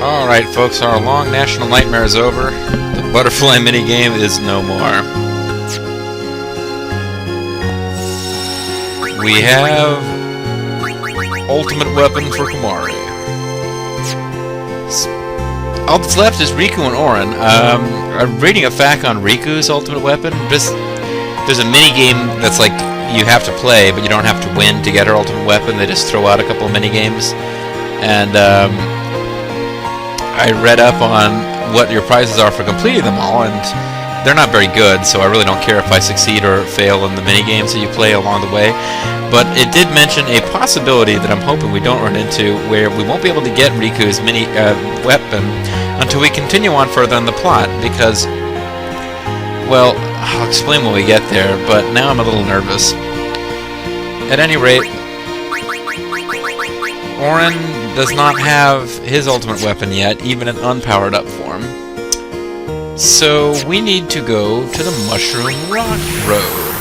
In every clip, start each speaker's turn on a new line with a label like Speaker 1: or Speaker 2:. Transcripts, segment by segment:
Speaker 1: Alright folks, our long national nightmare is over. The butterfly minigame is no more. We have ultimate weapon for Kamari. All that's left is Rikku and Auron. I'm reading a fact on Riku's ultimate weapon. There's a minigame that's like you have to play, but you don't have to win to get her ultimate weapon. They just throw out a couple of minigames. And I read up on what your prizes are for completing them all, and they're not very good, so I really don't care if I succeed or fail in the minigames that you play along the way. But it did mention a possibility that I'm hoping we don't run into, where we won't be able to get Riku's weapon until we continue on further in the plot, because, well, I'll explain when we get there, but now I'm a little nervous. At any rate, Auron does not have his ultimate weapon yet, even in unpowered up form. So we need to go to the Mushroom Rock Road,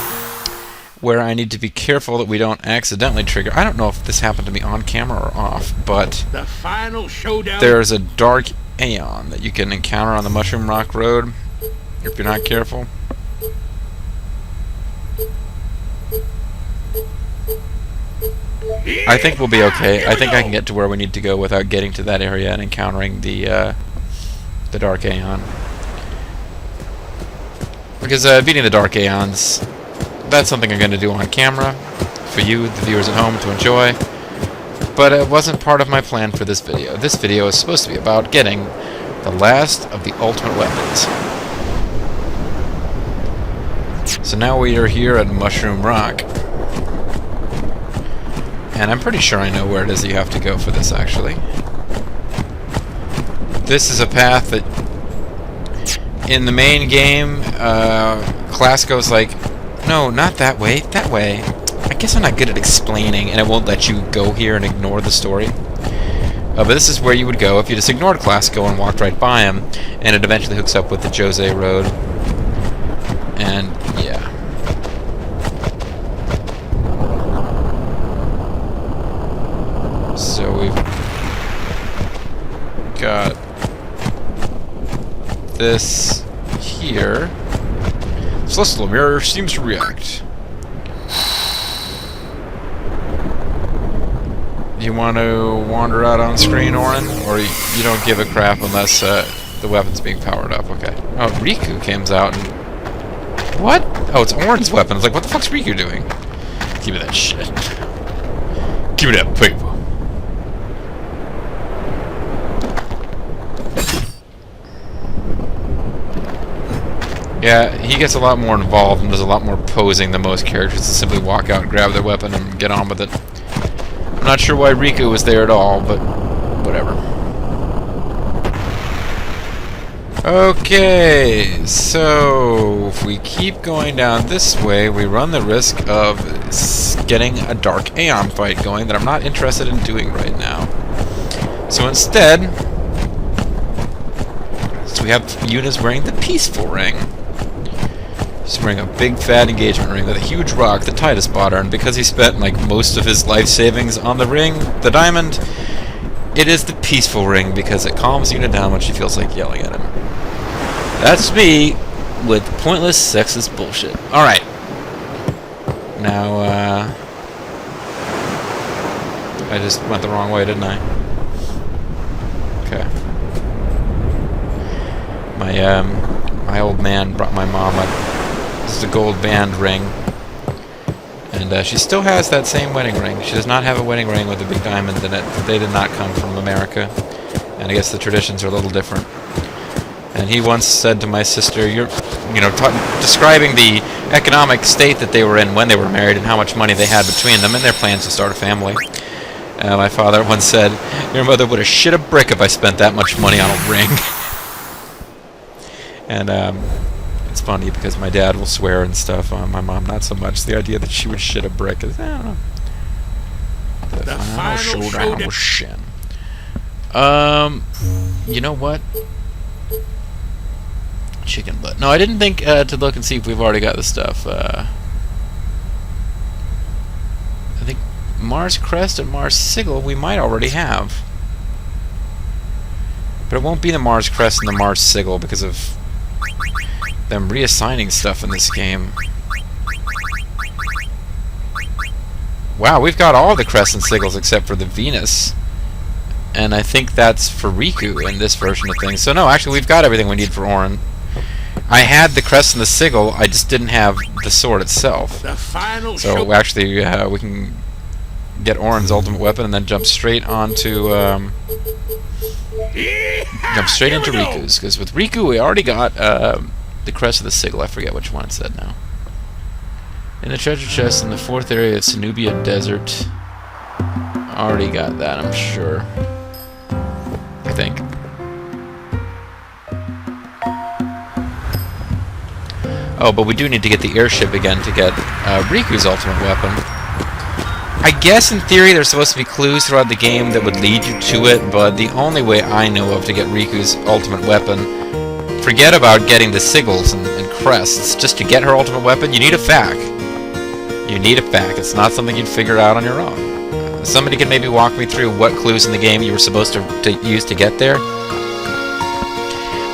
Speaker 1: where I need to be careful that we don't accidentally trigger. I don't know if this happened to me on camera or off, but
Speaker 2: the final showdown.
Speaker 1: There's a dark Aeon that you can encounter on the Mushroom Rock Road if you're not careful. I think we'll be okay. I think I can get to where we need to go without getting to that area and encountering the Dark Aeon. Because beating the Dark Aeons, that's something I'm going to do on camera for you, the viewers at home, to enjoy. But it wasn't part of my plan for this video. This video is supposed to be about getting the last of the ultimate weapons. So now we are here at Mushroom Rock. And I'm pretty sure I know where it is that you have to go for this, actually. This is a path that, in the main game, class goes like, no, not that way, that way. I guess I'm not good at explaining, and it won't let you go here and ignore the story. But this is where you would go if you just ignored Classico and walked right by him, and it eventually hooks up with the Jose Road. And, yeah. So we've got this here. Celestial Mirror seems to react. Do you want to wander out on screen, Auron? Or you don't give a crap unless the weapon's being powered up? Okay. Oh, Rikku comes out and... What? Oh, it's Auron's weapon. I was like, what the fuck's Rikku doing? Give me that shit. Give me that paper. Yeah, he gets a lot more involved and does a lot more posing than most characters to simply walk out, grab their weapon, and get on with it. I'm not sure why Rikku was there at all, but whatever. Okay, so if we keep going down this way, we run the risk of getting a Dark Aeon fight going that I'm not interested in doing right now. So instead, we have Yuna's wearing the Peaceful Ring. He's wearing a big fat engagement ring with a huge rock, the Titus bought her, and because he spent like most of his life savings on the ring, the diamond, it is the Peaceful Ring because it calms Yuna down when she feels like yelling at him. That's me with pointless sexist bullshit. Alright. Now, I just went the wrong way, didn't I? Okay. My old man brought my mom this is a gold band ring, and she still has that same wedding ring. She does not have a wedding ring with a big diamond in it. They did not come from America, and I guess the traditions are a little different. And he once said to my sister, describing the economic state that they were in when they were married and how much money they had between them and their plans to start a family. My father once said, "Your mother would have shit a brick if I spent that much money on a ring." And it's funny because my dad will swear and stuff. My mom not so much. The idea that she would shit a brick is, I don't know. The final showdown with Shin. You know what? Chicken butt. No, I didn't think to look and see if we've already got the stuff. I think Mars Crest and Mars Sigil we might already have. But it won't be the Mars Crest and the Mars Sigil because of them reassigning stuff in this game. Wow, we've got all the crests and sigils except for the Venus. And I think that's for Rikku in this version of things. So no, actually we've got everything we need for Auron. I had the crest and the sigil, I just didn't have the sword itself. So actually we can get Auron's ultimate weapon and then jump straight onto into Rikku's, because with Rikku we already got the crest of the sigil. I forget which one it said now. In the treasure chest in the 4th area of Sanubia Desert. Already got that, I'm sure. I think. Oh, but we do need to get the airship again to get Rikku's ultimate weapon. I guess in theory there's supposed to be clues throughout the game that would lead you to it, but the only way I know of to get Rikku's ultimate weapon, forget about getting the sigils and crests, just to get her ultimate weapon, you need a fac. You need a fac. It's not something you'd figure out on your own. Somebody can maybe walk me through what clues in the game you were supposed to use to get there.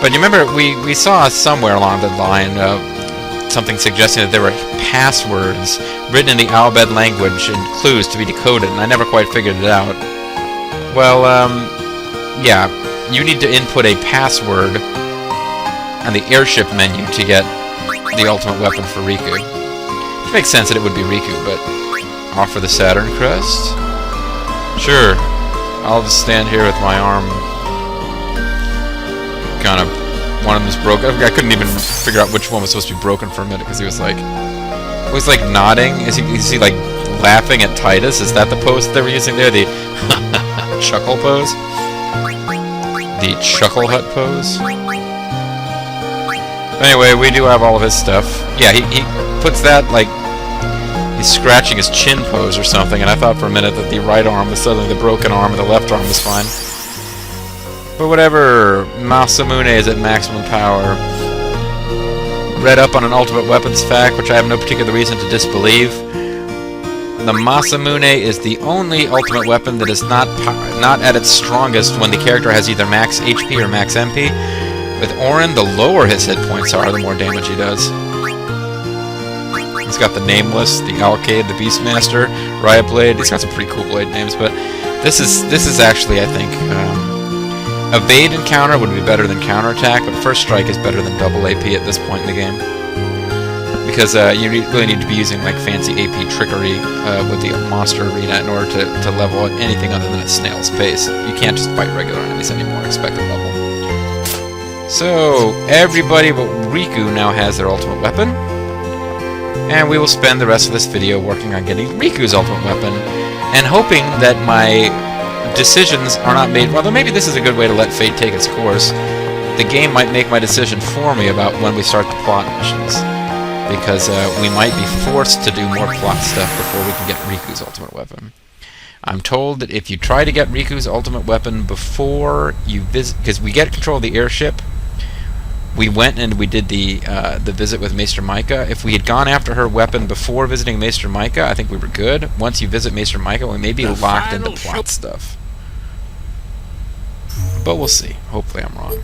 Speaker 1: But you remember, we saw somewhere along the line something suggesting that there were passwords written in the Albed language and clues to be decoded, and I never quite figured it out. Well, yeah, you need to input a password on the airship menu to get the ultimate weapon for Rikku. Which makes sense that it would be Rikku, but offer the Saturn crest? Sure, I'll just stand here with my arm kind of... One of them was broken. I couldn't even figure out which one was supposed to be broken for a minute because he was like nodding. Is he like laughing at Titus? Is that the pose that they were using there? The chuckle pose? The chuckle hut pose? Anyway, we do have all of his stuff. Yeah, he puts that like he's scratching his chin pose or something, and I thought for a minute that the right arm was suddenly the broken arm and the left arm was fine. But whatever, Masamune is at maximum power. Read up on an ultimate weapons fact, which I have no particular reason to disbelieve. The Masamune is the only ultimate weapon that is not at its strongest when the character has either max HP or max MP. With Auron, the lower his hit points are, the more damage he does. He's got the Nameless, the Alcade, the Beastmaster, Riot Blade. He's got some pretty cool blade names, but this is actually, I think... Evade and counter would be better than counterattack, but first strike is better than double AP at this point in the game. Because you really need to be using like fancy AP trickery with the monster arena in order to level anything other than a snail's pace. You can't just fight regular enemies anymore, expect a level. So, everybody but Rikku now has their ultimate weapon. And we will spend the rest of this video working on getting Rikku's ultimate weapon, and hoping that my decisions are not made... Well, maybe this is a good way to let fate take its course. The game might make my decision for me about when we start the plot missions. Because we might be forced to do more plot stuff before we can get Rikku's ultimate weapon. I'm told that if you try to get Rikku's ultimate weapon before you visit... Because we get control of the airship. We went and we did the visit with Maester Micah. If we had gone after her weapon before visiting Maester Micah, I think we were good. Once you visit Maester Micah, we may be locked into plot stuff. But we'll see. Hopefully I'm wrong.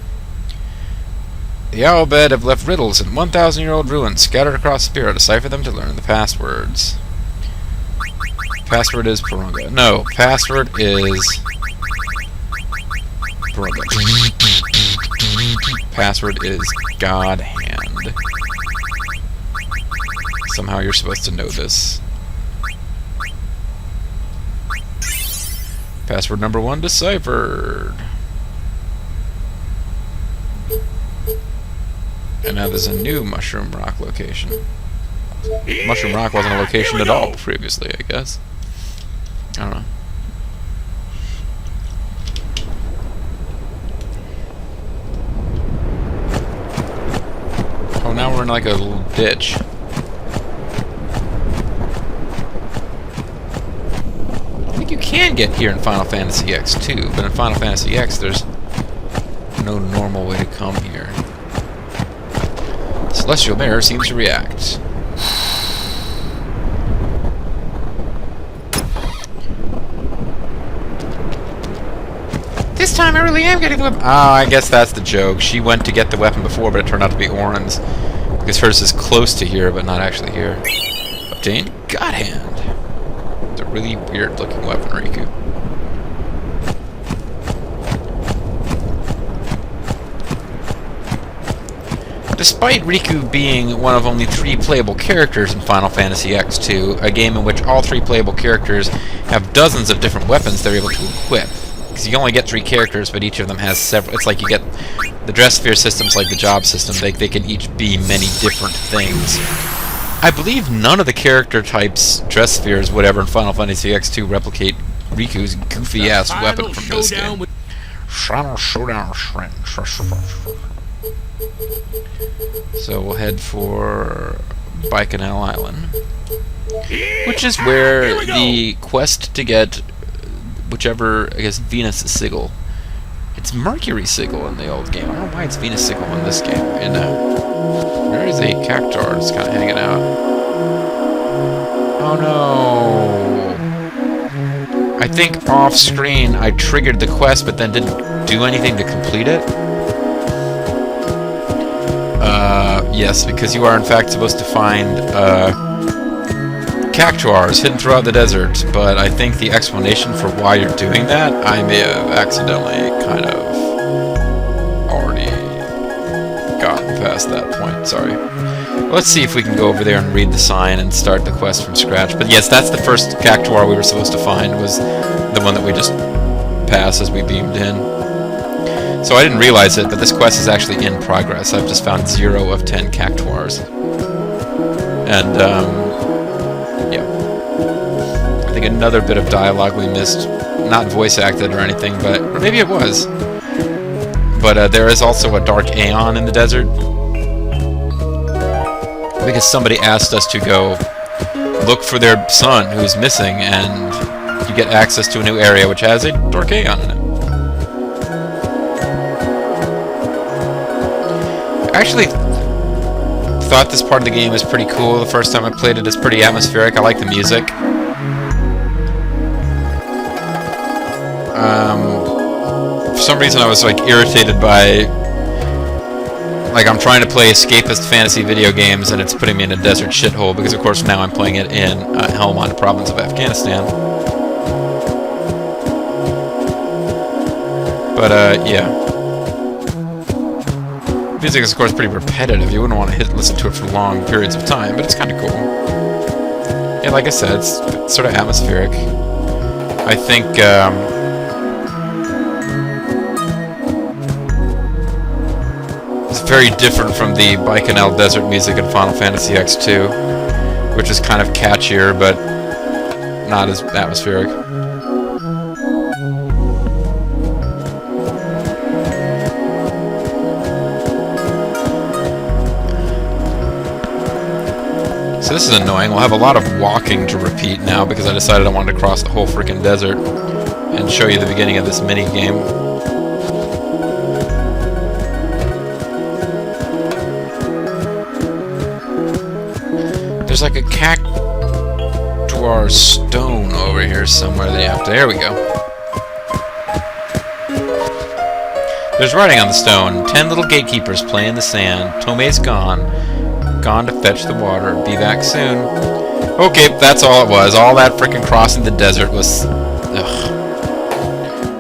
Speaker 1: The Owlbed have left riddles in 1,000-year-old ruins scattered across Spira. Decipher them to learn the passwords. Password is Purunga. No, password is... Purunga. Password is God Hand. Somehow you're supposed to know this. Password number 1 deciphered. And now there's a new Mushroom Rock location. Mushroom Rock wasn't a location at all previously, I guess. I don't know. Oh, now we're in like a little ditch. I think you can get here in Final Fantasy X too, but in Final Fantasy X there's no normal way to come here. Celestial Mirror seems to react. This time I really am getting the weapon. Oh, I guess that's the joke. She went to get the weapon before, but it turned out to be Auron's. Because hers is close to here, but not actually here. Obtain God Hand. It's a really weird looking weapon, Rikku. Despite Rikku being one of only 3 playable characters in Final Fantasy X2, a game in which all 3 playable characters have dozens of different weapons they're able to equip. Because you only get 3 characters, but each of them has several. It's like you get the dress sphere systems, like the job system. They can each be many different things. I believe none of the character types, dress spheres, whatever, in Final Fantasy X2 replicate Riku's goofy-ass weapon from this game. So we'll head for Bicanal Island, which is where the quest to get whichever, I guess, Venus Sigil. It's Mercury Sigil in the old game. I don't know why it's Venus Sigil in this game. And there is a cactuar just kind of hanging out. Oh no! I think off screen I triggered the quest, but then didn't do anything to complete it. Yes, because you are in fact supposed to find cactuars hidden throughout the desert, but I think the explanation for why you're doing that, I may have accidentally kind of already gotten past that point, sorry. Let's see if we can go over there and read the sign and start the quest from scratch. But yes, that's the first cactuar we were supposed to find, was the one that we just passed as we beamed in. So I didn't realize it, but this quest is actually in progress. I've just found 0 of 10 cactuars. And, yeah. I think another bit of dialogue we missed, not voice acted or anything, but or maybe it was. But there is also a dark Aeon in the desert. Because somebody asked us to go look for their son who's missing, and you get access to a new area which has a dark Aeon in it. I actually thought this part of the game was pretty cool. The first time I played it, it's pretty atmospheric. I like the music. For some reason I was like irritated by, like, I'm trying to play escapist fantasy video games and it's putting me in a desert shithole, because of course now I'm playing it in Helmand province of Afghanistan. But yeah. Music is, of course, pretty repetitive. You wouldn't want to listen to it for long periods of time, but it's kind of cool. Yeah, like I said, it's sort of atmospheric. I think, it's very different from the Bicanal Desert music in Final Fantasy X2, which is kind of catchier, but not as atmospheric. So this is annoying. We'll have a lot of walking to repeat now because I decided I wanted to cross the whole freaking desert and show you the beginning of this mini game. There's like a cactuar stone over here somewhere that you have to... There we go. There's writing on the stone. 10 little gatekeepers play in the sand. Tomei's gone. Gone to fetch the water. Be back soon. Okay, that's all it was. All that frickin' crossing the desert was... Ugh.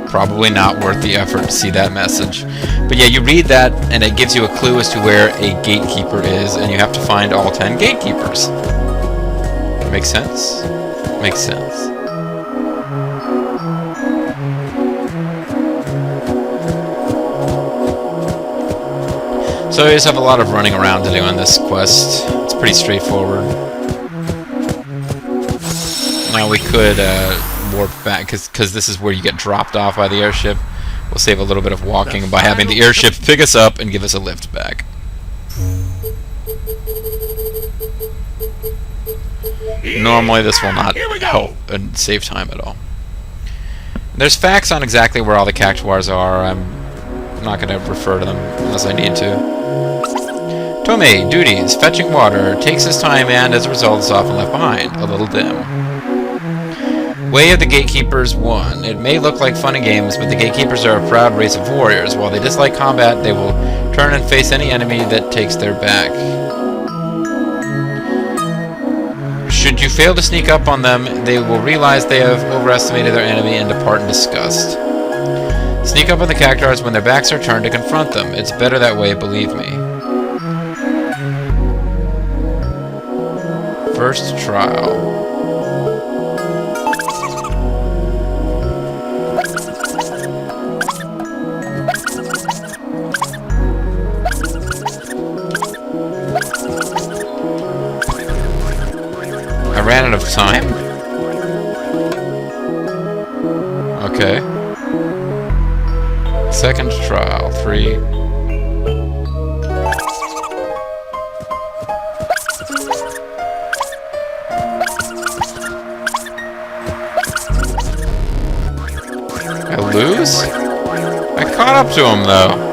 Speaker 1: Probably not worth the effort to see that message. But yeah, you read that, and it gives you a clue as to where a gatekeeper is, and you have to find all 10 gatekeepers. Makes sense? Makes sense. So you just have a lot of running around to do on this quest. It's pretty straightforward. Now we could warp back, because this is where you get dropped off by the airship. We'll save a little bit of walking by having the airship pick us up and give us a lift back. Normally this will not help and save time at all. There's facts on exactly where all the cactuars are. I'm not going to refer to them unless I need to. Tomei, duties, fetching water, takes his time and, as a result, is often left behind, a little dim. Way of the Gatekeepers 1. It may look like fun and games, but the Gatekeepers are a proud race of warriors. While they dislike combat, they will turn and face any enemy that takes their back. Should you fail to sneak up on them, they will realize they have overestimated their enemy and depart in disgust. Sneak up on the Cactuars when their backs are turned to confront them. It's better that way, believe me. First trial. I ran out of time? Okay. Second trial, 3. I lose? I caught up to him, though.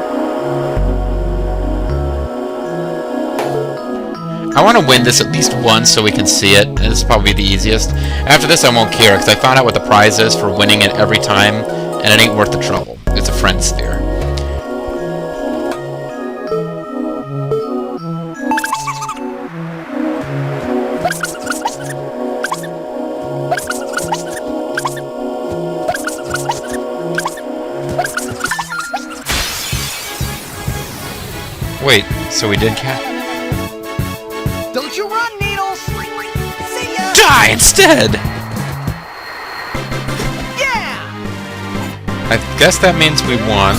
Speaker 1: I want to win this at least once so we can see it, and this is probably the easiest. After this I won't care, because I found out what the prize is for winning it every time, and it ain't worth the trouble. It's a friend sphere. Wait, so we did catch?
Speaker 2: Don't you run, Needles! See ya!
Speaker 1: Die instead!
Speaker 2: Yeah!
Speaker 1: I guess that means we won.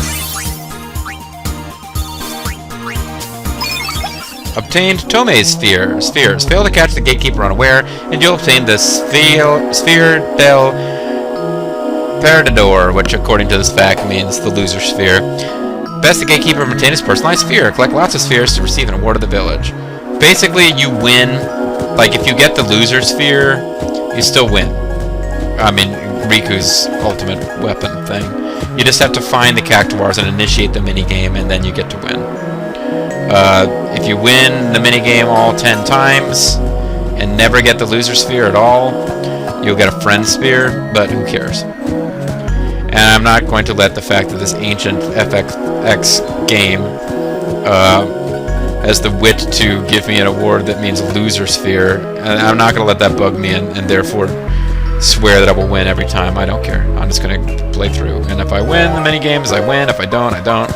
Speaker 1: Obtained Tomei's spheres. Fail to catch the Gatekeeper unaware, and you'll obtain the Sphere del Perdedor, which according to this fact means the loser sphere. Best the Gatekeeper maintain his personalized sphere. Collect lots of spheres to receive an award of the village. Basically, you win. Like, if you get the loser sphere, you still win. I mean, Riku's ultimate weapon thing. You just have to find the Cactuars and initiate the minigame, and then you get to win. If you win the minigame all 10 times, and never get the loser sphere at all, you'll get a friend sphere, but who cares? And I'm not going to let the fact that this ancient FX game has the wit to give me an award that means loser sphere, and I'm not going to let that bug me and therefore swear that I will win every time. I don't care. I'm just going to play through. And if I win the minigames, I win. If I don't, I don't.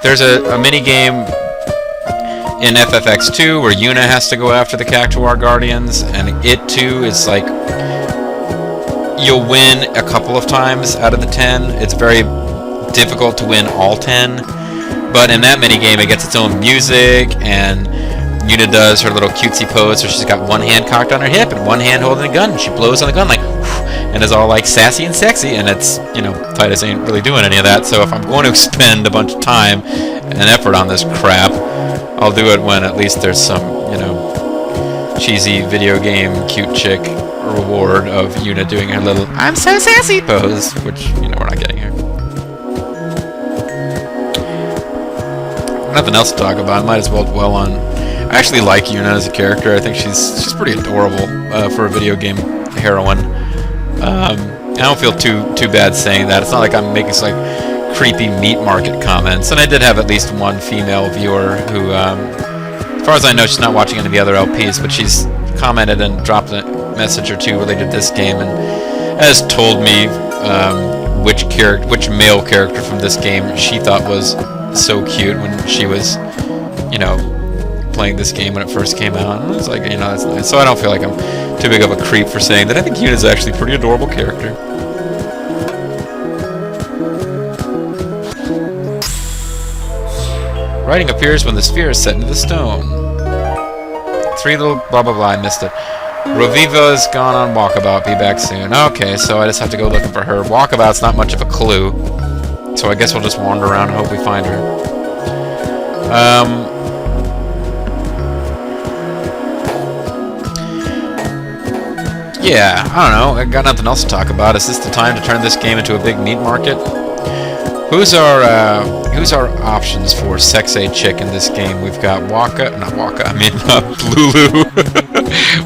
Speaker 1: There's a minigame in FFX2 where Yuna has to go after the Cactuar Guardians, and it too is like you'll win a couple of times out of the 10. It's very difficult to win all 10, but in that minigame it gets its own music, and Yuna does her little cutesy pose where she's got one hand cocked on her hip and one hand holding a gun, and she blows on the gun like and is all like sassy and sexy, and it's, you know, Titus ain't really doing any of that, so if I'm going to expend a bunch of time and effort on this crap, I'll do it when at least there's some, you know, cheesy video game cute chick reward of Yuna doing her little "I'm so sassy" pose, which, you know, we're not getting here. Nothing else to talk about. Might as well dwell on. I actually like Yuna as a character. I think she's pretty adorable for a video game heroine. I don't feel too bad saying that. It's not like I'm making like creepy meat market comments. And I did have at least one female viewer who, as far as I know, she's not watching any of the other LPs, but she's commented and dropped a message or two related to this game, and has told me which male character from this game she thought was so cute when she was, you know, playing this game when it first came out. And I was like, you know, that's nice. So I don't feel like I'm too big of a creep for saying that. I think Yuna's actually a pretty adorable character. Writing appears when the sphere is set into the stone. 3 little blah blah blah, I missed it. Roviva's gone on walkabout, be back soon. Okay, so I just have to go looking for her. Walkabout's not much of a clue, so I guess we'll just wander around and hope we find her. Yeah, I don't know, I got nothing else to talk about. Is this the time to turn this game into a big meat market? Who's our options for sex-aid chick in this game? We've got Lulu.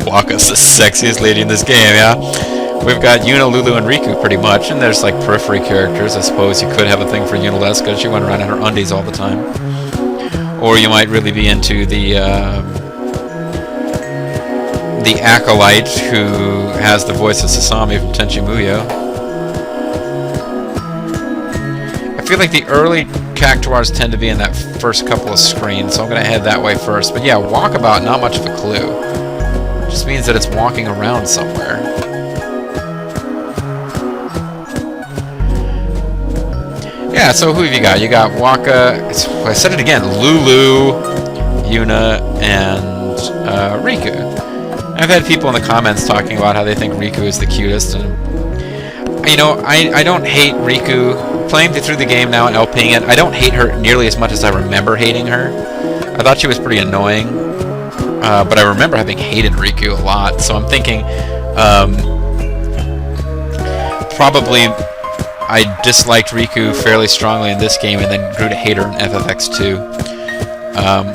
Speaker 1: Waka's the sexiest lady in this game, yeah? We've got Yuna, Lulu, and Rikku pretty much, and there's like periphery characters. I suppose you could have a thing for Yunalesca. She went around in her undies all the time. Or you might really be into the acolyte who has the voice of Sasami from Tenchi Muyo. I feel like the early Cactuars tend to be in that first couple of screens, so I'm going to head that way first. But yeah, walkabout, not much of a clue. It just means that it's walking around somewhere. Yeah, so who have you got? You got Waka, I said it again, Lulu, Yuna, and Rikku. I've had people in the comments talking about how they think Rikku is the cutest, and you know, I don't hate Rikku. Playing through the game now and LPing it, I don't hate her nearly as much as I remember hating her. I thought she was pretty annoying, but I remember having hated Rikku a lot, so I'm thinking probably I disliked Rikku fairly strongly in this game and then grew to hate her in FFX2.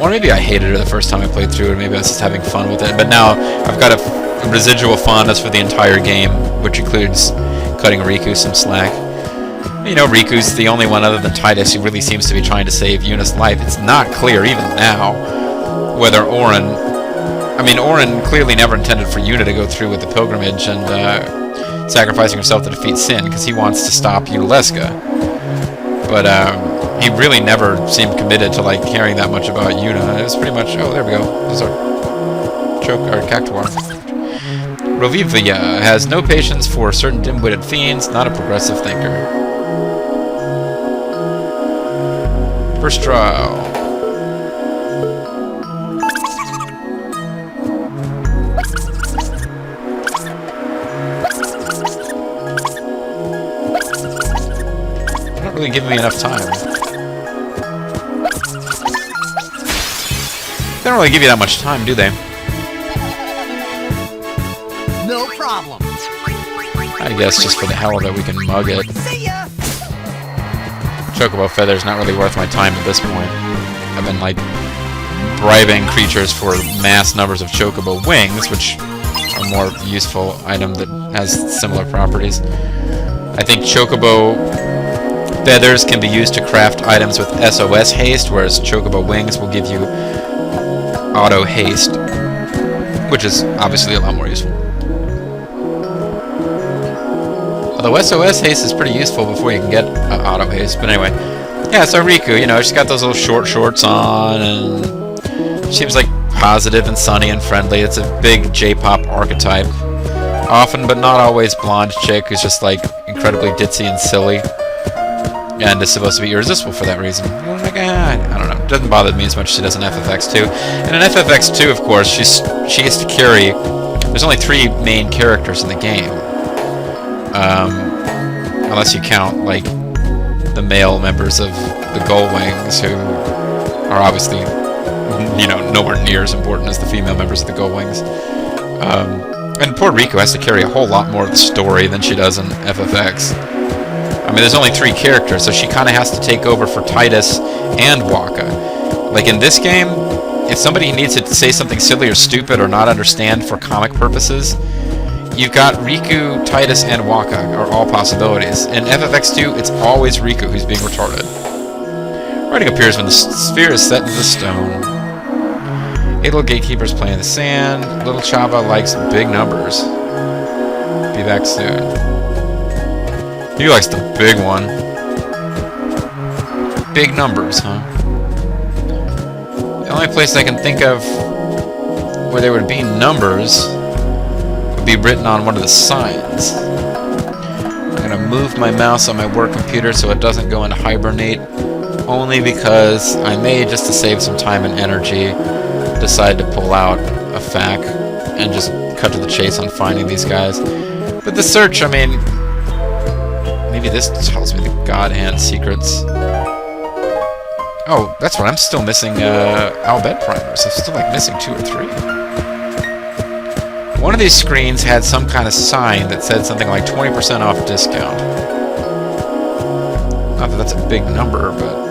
Speaker 1: Or maybe I hated her the first time I played through it, maybe I was just having fun with it, but now I've got a residual fondness for the entire game, which includes cutting Rikku some slack. You know, Riku's the only one other than Titus who really seems to be trying to save Yuna's life. It's not clear, even now, whether Auron... I mean, Auron clearly never intended for Yuna to go through with the pilgrimage and sacrificing herself to defeat Sin, because he wants to stop Yunalesca. But he really never seemed committed to like caring that much about Yuna. It was pretty much, oh, there we go. This is our Cactuar. Rovivia has no patience for certain dim-witted fiends, not a progressive thinker. First trial. Not really giving me enough time. They don't really give you that much time, do they?
Speaker 2: No problem.
Speaker 1: I guess just for the hell of it, we can mug it.
Speaker 2: See ya.
Speaker 1: Chocobo Feather's not really worth my time at this point. I've been, like, bribing creatures for mass numbers of Chocobo Wings, which are a more useful item that has similar properties. I think Chocobo Feathers can be used to craft items with SOS haste, whereas Chocobo Wings will give you auto haste, which is obviously a lot more useful. Although SOS haste is pretty useful before you can get auto haste. But anyway, yeah, so Rikku, you know, she's got those little short shorts on, and she seems like positive and sunny and friendly. It's a big J-pop archetype. Often, but not always, blonde chick who's just like incredibly ditzy and silly. And is supposed to be irresistible for that reason. Like, I don't know. It doesn't bother me as much as she does in FFX2. And in FFX2, of course, she has to carry... There's only 3 main characters in the game. Unless you count, like, the male members of the Gullwings, who are obviously, you know, nowhere near as important as the female members of the Gullwings. And poor Rikku has to carry a whole lot more of the story than she does in FFX. I mean, there's only 3 characters, so she kind of has to take over for Titus and Waka. Like, in this game, if somebody needs to say something silly or stupid or not understand for comic purposes, you've got Rikku, Titus, and Waka are all possibilities. In FFX2, it's always Rikku who's being retarded. Writing appears when the sphere is set into the stone. 8 little gatekeepers play in the sand. Little Chava likes big numbers. Be back soon. He likes the big one. Big numbers, huh? The only place I can think of where there would be numbers would be written on one of the signs. I'm gonna move my mouse on my work computer so it doesn't go into hibernate, only because I may, just to save some time and energy, decide to pull out a FAQ and just cut to the chase on finding these guys. But the search, I mean, maybe this tells me the God Hand secrets. Oh, that's right, I'm still missing Albed primers. I'm still like missing 2 or 3. One of these screens had some kind of sign that said something like 20% off discount. Not that that's a big number, but...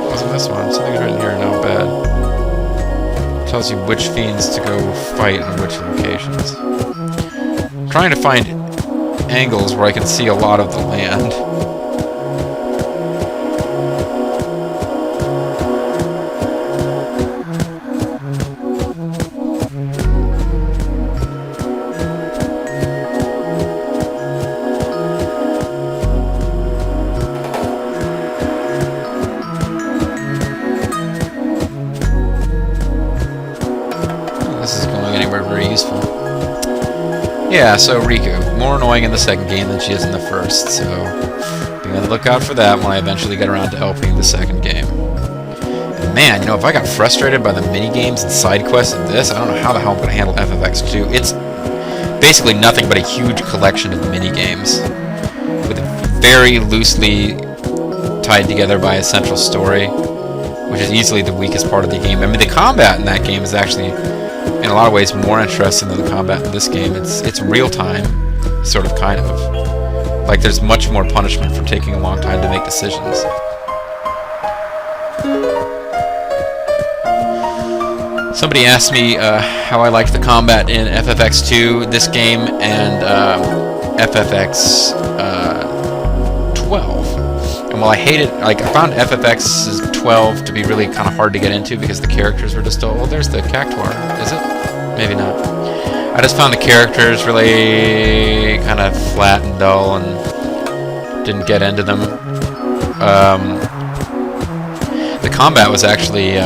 Speaker 1: Wasn't this one? Something's written here in Albed. Tells you which fiends to go fight in which locations. I'm trying to find angles where I can see a lot of the land. Yeah, so Rikku, more annoying in the second game than she is in the first, so be on the lookout for that when I eventually get around to LPing the second game. And man, you know, if I got frustrated by the mini-games and side quests in this, I don't know how the hell I'm going to handle FFX2. It's basically nothing but a huge collection of mini-games, with very loosely tied together by a central story, which is easily the weakest part of the game. I mean, the combat in that game is actually, in a lot of ways, more interesting than the combat in this game. It's real time, sort of, kind of. Like, there's much more punishment for taking a long time to make decisions. Somebody asked me how I liked the combat in FFX2, this game, and FFX 12. And while I hated, like, I found FFX 12 to be really kind of hard to get into because the characters were just, oh, there's the Cactuar, is it? Maybe not. I just found the characters really kind of flat and dull and didn't get into them. The combat was actually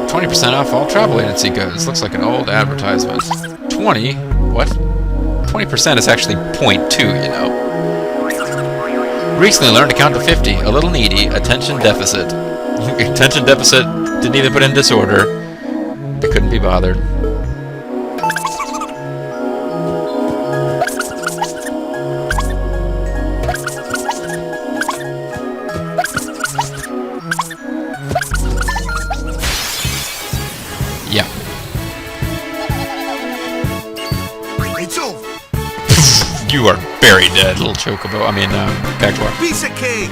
Speaker 1: 20% off all travel agency goods. Looks like an old advertisement. 20? What? 20% is actually 0.2, you know. Recently learned to count to 50. A little needy. Attention deficit. Attention deficit. Didn't even put in disorder. They couldn't be bothered. Yeah.
Speaker 2: It's over.
Speaker 1: You are very dead, little chocobo. I mean, Cactuar.
Speaker 2: Piece of cake.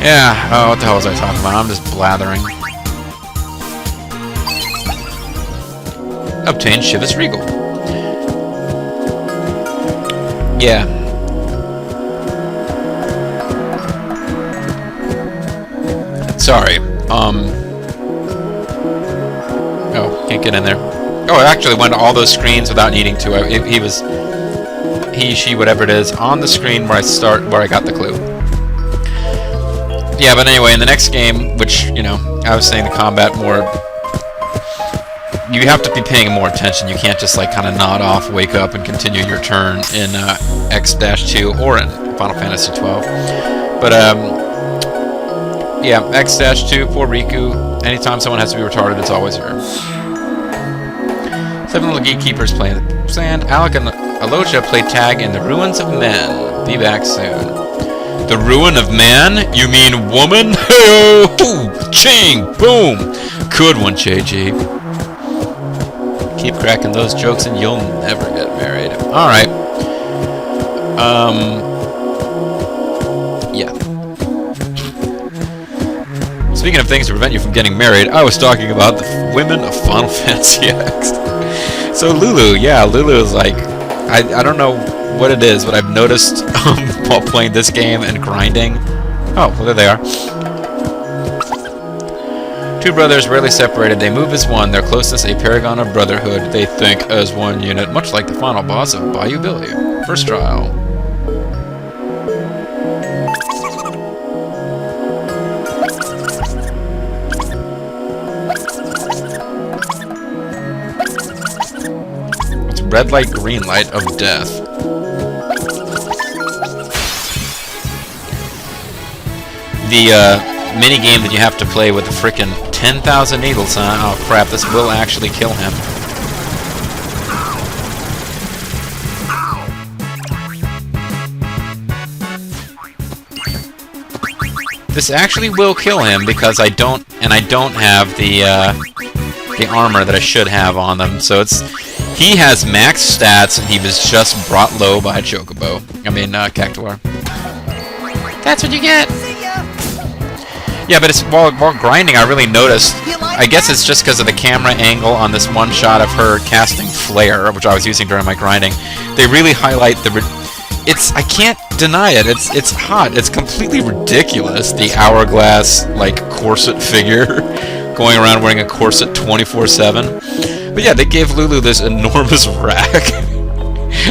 Speaker 1: Yeah, oh, what the hell was I talking about? I'm just blathering. Obtain Shivas Regal. Yeah. Sorry. Oh, can't get in there. Oh, it actually went to all those screens without needing to. He, she, whatever it is, on the screen where I got the clue. Yeah, but anyway, in the next game, which, you know, I was saying the combat more, you have to be paying more attention. You can't just, like, kind of nod off, wake up, and continue your turn in X-2 or in Final Fantasy 12. But, yeah, X-2 for Rikku. Anytime someone has to be retarded, it's always her. 7 little gatekeepers playing the sand. Alec and Alocha play tag in the Ruins of Men. Be back soon. The Ruin of Man? You mean woman? Hey-oh! Ching! Boom! Good one, JG. Keep cracking those jokes and you'll never get married. Alright. Yeah. Speaking of things to prevent you from getting married, I was talking about the women of Final Fantasy X. So Lulu, yeah, Lulu is like, I don't know what it is, but I've noticed while playing this game and grinding. Oh, well, there they are. Two brothers rarely separated. They move as one. Their closeness a paragon of brotherhood. They think as one unit, much like the final boss of Bayou Billy. First trial. It's red light, green light of death. The mini game that you have to play with the frickin' 10,000 needles, huh? Oh crap, this will actually kill him. This actually will kill him because I don't have the armor that I should have on them. So he has max stats and he was just brought low by a Chocobo. I mean, Cactuar. That's what you get! Yeah, but it's while grinding, I really noticed. I guess it's just because of the camera angle on this one shot of her casting flare, which I was using during my grinding. They really highlight the. It's I can't deny it. It's hot. It's completely ridiculous. The hourglass like corset figure going around wearing a corset 24/7. But yeah, they gave Lulu this enormous rack,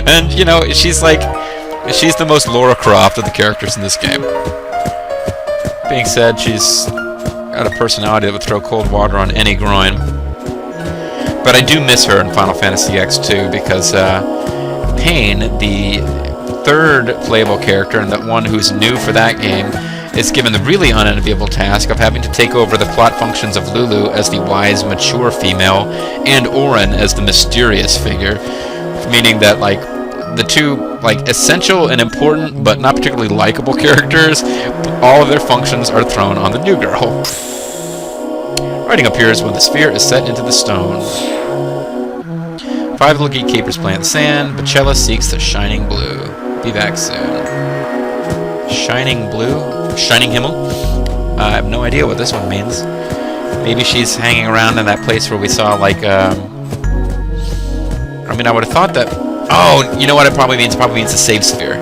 Speaker 1: and you know she's the most Lara Croft of the characters in this game. Being said, she's got a personality that would throw cold water on any groin. But I do miss her in Final Fantasy X2 because Pain, the third playable character and the one who's new for that game, is given the really unenviable task of having to take over the plot functions of Lulu as the wise, mature female and Auron as the mysterious figure, meaning that like the two like essential and important but not particularly likable characters, all of their functions are thrown on the new girl. Writing appears when the sphere is set into the stone. 5 little gatekeepers play in the sand. Bacella seeks the shining blue. Be back soon. Shining blue? Shining Himmel? I have no idea what this one means. Maybe she's hanging around in that place where we saw like I mean, I would have thought that. Oh, you know what it probably means? It probably means the save sphere.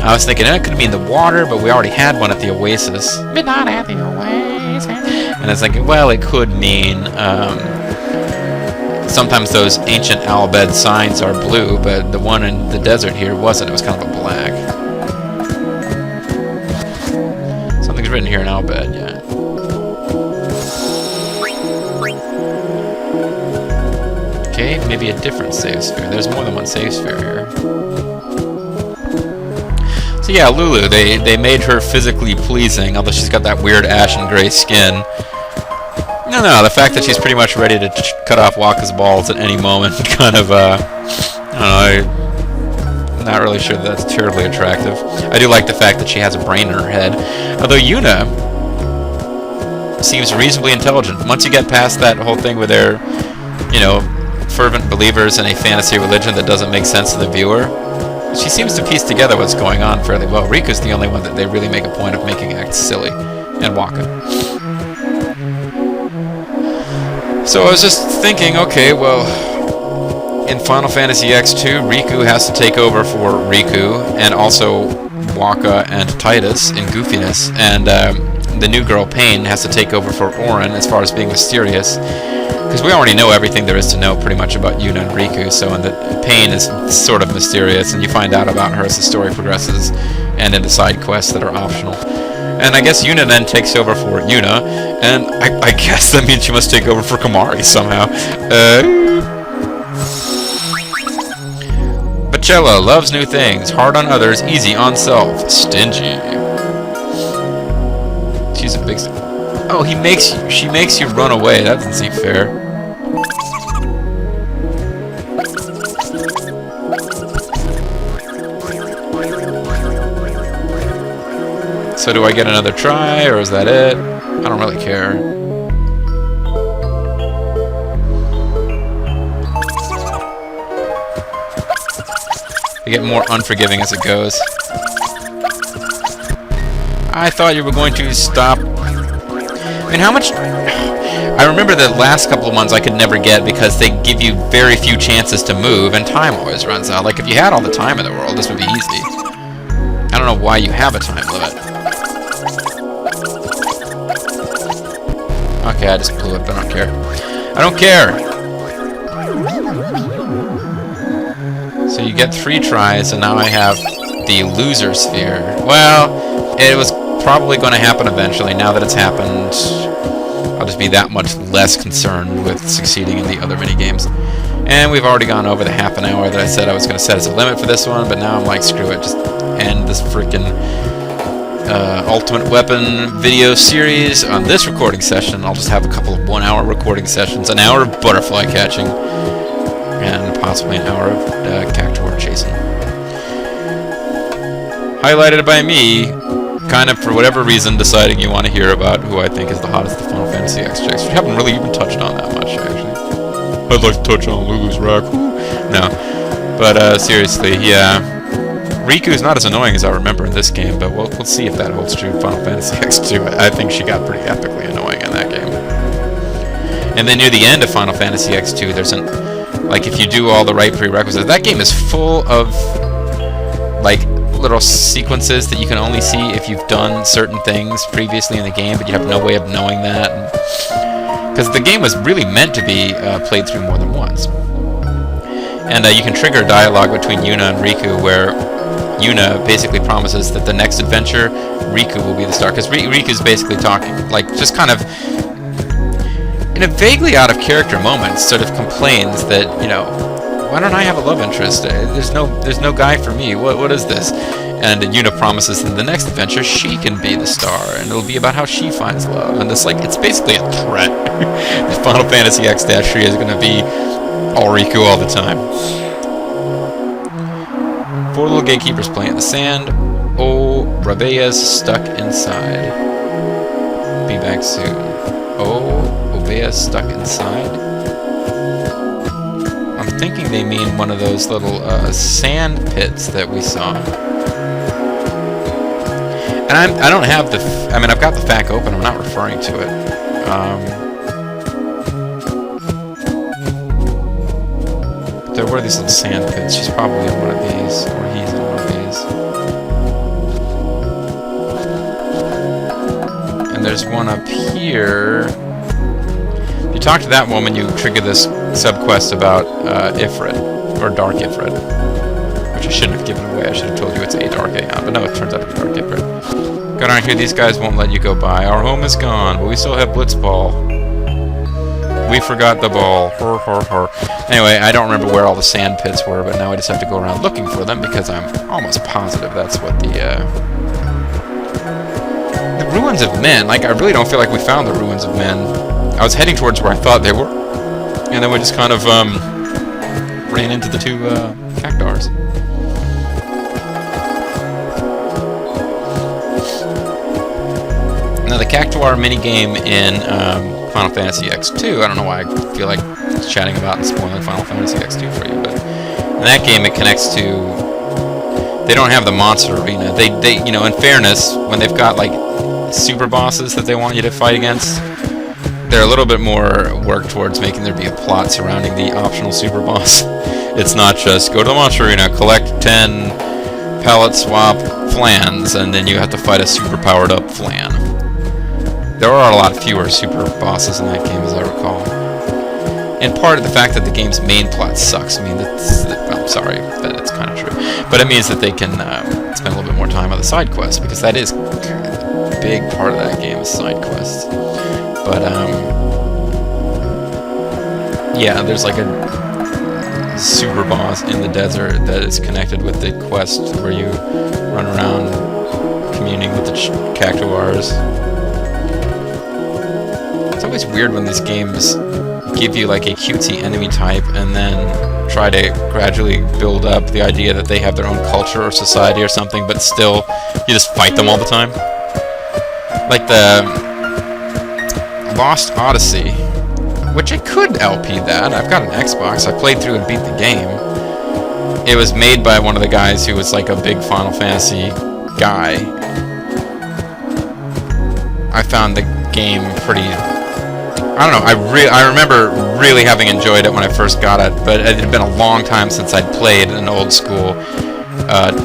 Speaker 1: I was thinking it could mean the water, but we already had one at the Oasis. Midnight at the Oasis. And I was thinking, well, it could mean sometimes those ancient Albed signs are blue, but the one in the desert here wasn't. It was kind of a black. Something's written here in Albed, yeah. Okay, maybe a different save sphere. There's more than one save sphere here. So yeah, Lulu, they made her physically pleasing, although she's got that weird ashen gray skin. No, the fact that she's pretty much ready to cut off Wakka's balls at any moment, kind of, I don't know, I'm not really sure that's terribly attractive. I do like the fact that she has a brain in her head, although Yuna seems reasonably intelligent. Once you get past that whole thing where they're, you know, fervent believers in a fantasy religion that doesn't make sense to the viewer, she seems to piece together what's going on fairly well. Riku's the only one that they really make a point of making act silly, and Wakka. So I was just thinking, okay, well, in Final Fantasy X2, Rikku has to take over for Rikku, and also Wakka and Tidus in goofiness, and the new girl, Pain, has to take over for Auron as far as being mysterious, because we already know everything there is to know pretty much about Yuna and Rikku, so in the Pain is sort of mysterious, and you find out about her as the story progresses, and in the side quests that are optional. And I guess Yuna then takes over for Yuna, and I guess that means she must take over for Kamari somehow. Bacella loves new things, hard on others, easy on self, stingy. She's a big... Oh, she makes you run away. That doesn't seem fair. So do I get another try, or is that it? I don't really care. I get more unforgiving as it goes. I thought you were going to stop. I mean, how much... I remember the last couple of ones I could never get because they give you very few chances to move, and time always runs out. Like, if you had all the time in the world, this would be easy. I don't know why you have a time limit. Okay, I just blew it, but I don't care. I don't care! So you get 3 tries, and now I have the loser sphere. Well, it was probably going to happen eventually. Now that it's happened, I'll just be that much less concerned with succeeding in the other mini-games. And we've already gone over the half an hour that I said I was going to set as a limit for this one, but now I'm like, screw it, just end this freaking Ultimate Weapon video series on this recording session. I'll just have a couple of 1-hour recording sessions, an hour of butterfly catching, and possibly an hour of cactuar chasing. Highlighted by me, kind of for whatever reason, deciding you want to hear about who I think is the hottest of Final Fantasy X chicks. We haven't really even touched on that much, actually. I'd like to touch on Lulu's rack. No. But, seriously, yeah. Riku's not as annoying as I remember in this game, but we'll see if that holds true in Final Fantasy X2. I think she got pretty epically annoying in that game. And then near the end of Final Fantasy X2, there's like, if you do all the right prerequisites, that game is full of, like, little sequences that you can only see if you've done certain things previously in the game, but you have no way of knowing that. Because the game was really meant to be played through more than once. And you can trigger a dialogue between Yuna and Rikku where Yuna basically promises that the next adventure, Rikku will be the star. Because Riku's basically talking, like, just kind of, in a vaguely out of character moment, sort of complains that, you know, why don't I have a love interest? There's no guy for me. What is this? And Yuna promises in the next adventure she can be the star, and it'll be about how she finds love. And it's like, it's basically a threat. Final Fantasy X-3 is going to be all Rikku all the time. 4 little gatekeepers playing in the sand. Oh, Rabea's stuck inside. Be back soon. Oh, Obea's stuck inside. I'm thinking they mean one of those little sand pits that we saw. And I don't have the... I mean, I've got the FAQ open. I'm not referring to it. There were these little sand pits. She's probably in one of these, or he's in one of these. And there's one up here. If you talk to that woman, you trigger this sub-quest about Ifrit, or Dark Ifrit. Which I shouldn't have given away. I should have told you it's a Dark Aeon, but no, it turns out to be Dark Ifrit. Got around here, these guys won't let you go by. Our home is gone, but we still have Blitzball. We forgot the ball. Hur, hur, hur. Anyway, I don't remember where all the sand pits were, but now I just have to go around looking for them because I'm almost positive that's what the Ruins of Men. Like, I really don't feel like we found the Ruins of Men. I was heading towards where I thought they were, and then we just kind of ran into the 2 cactuars. Now, the Cactuar minigame in Final Fantasy X2, I don't know why I feel like chatting about and spoiling Final Fantasy X2 for you, but in that game it connects to... They don't have the monster arena. They you know, in fairness, when they've got, like, super bosses that they want you to fight against, they're a little bit more work towards making there be a plot surrounding the optional super boss. It's not just go to the monster arena, collect 10 palette swap flans, and then you have to fight a super powered up flan. There are a lot fewer super bosses in that game, as I recall. In part of the fact that the game's main plot sucks. I mean, I'm sorry, but it's kind of true. But it means that they can spend a little bit more time on the side quests, because that is a big part of that game is side quests. But, yeah, there's like a super boss in the desert that is connected with the quest where you run around communing with the cactuars. It's always weird when these games give you like a cutesy enemy type and then try to gradually build up the idea that they have their own culture or society or something, but still you just fight them all the time. Like the Lost Odyssey, which I could LP that. I've got an Xbox. I played through and beat the game. It was made by one of the guys who was like a big Final Fantasy guy. I found the game pretty... I don't know, I remember really having enjoyed it when I first got it, but it had been a long time since I'd played an old school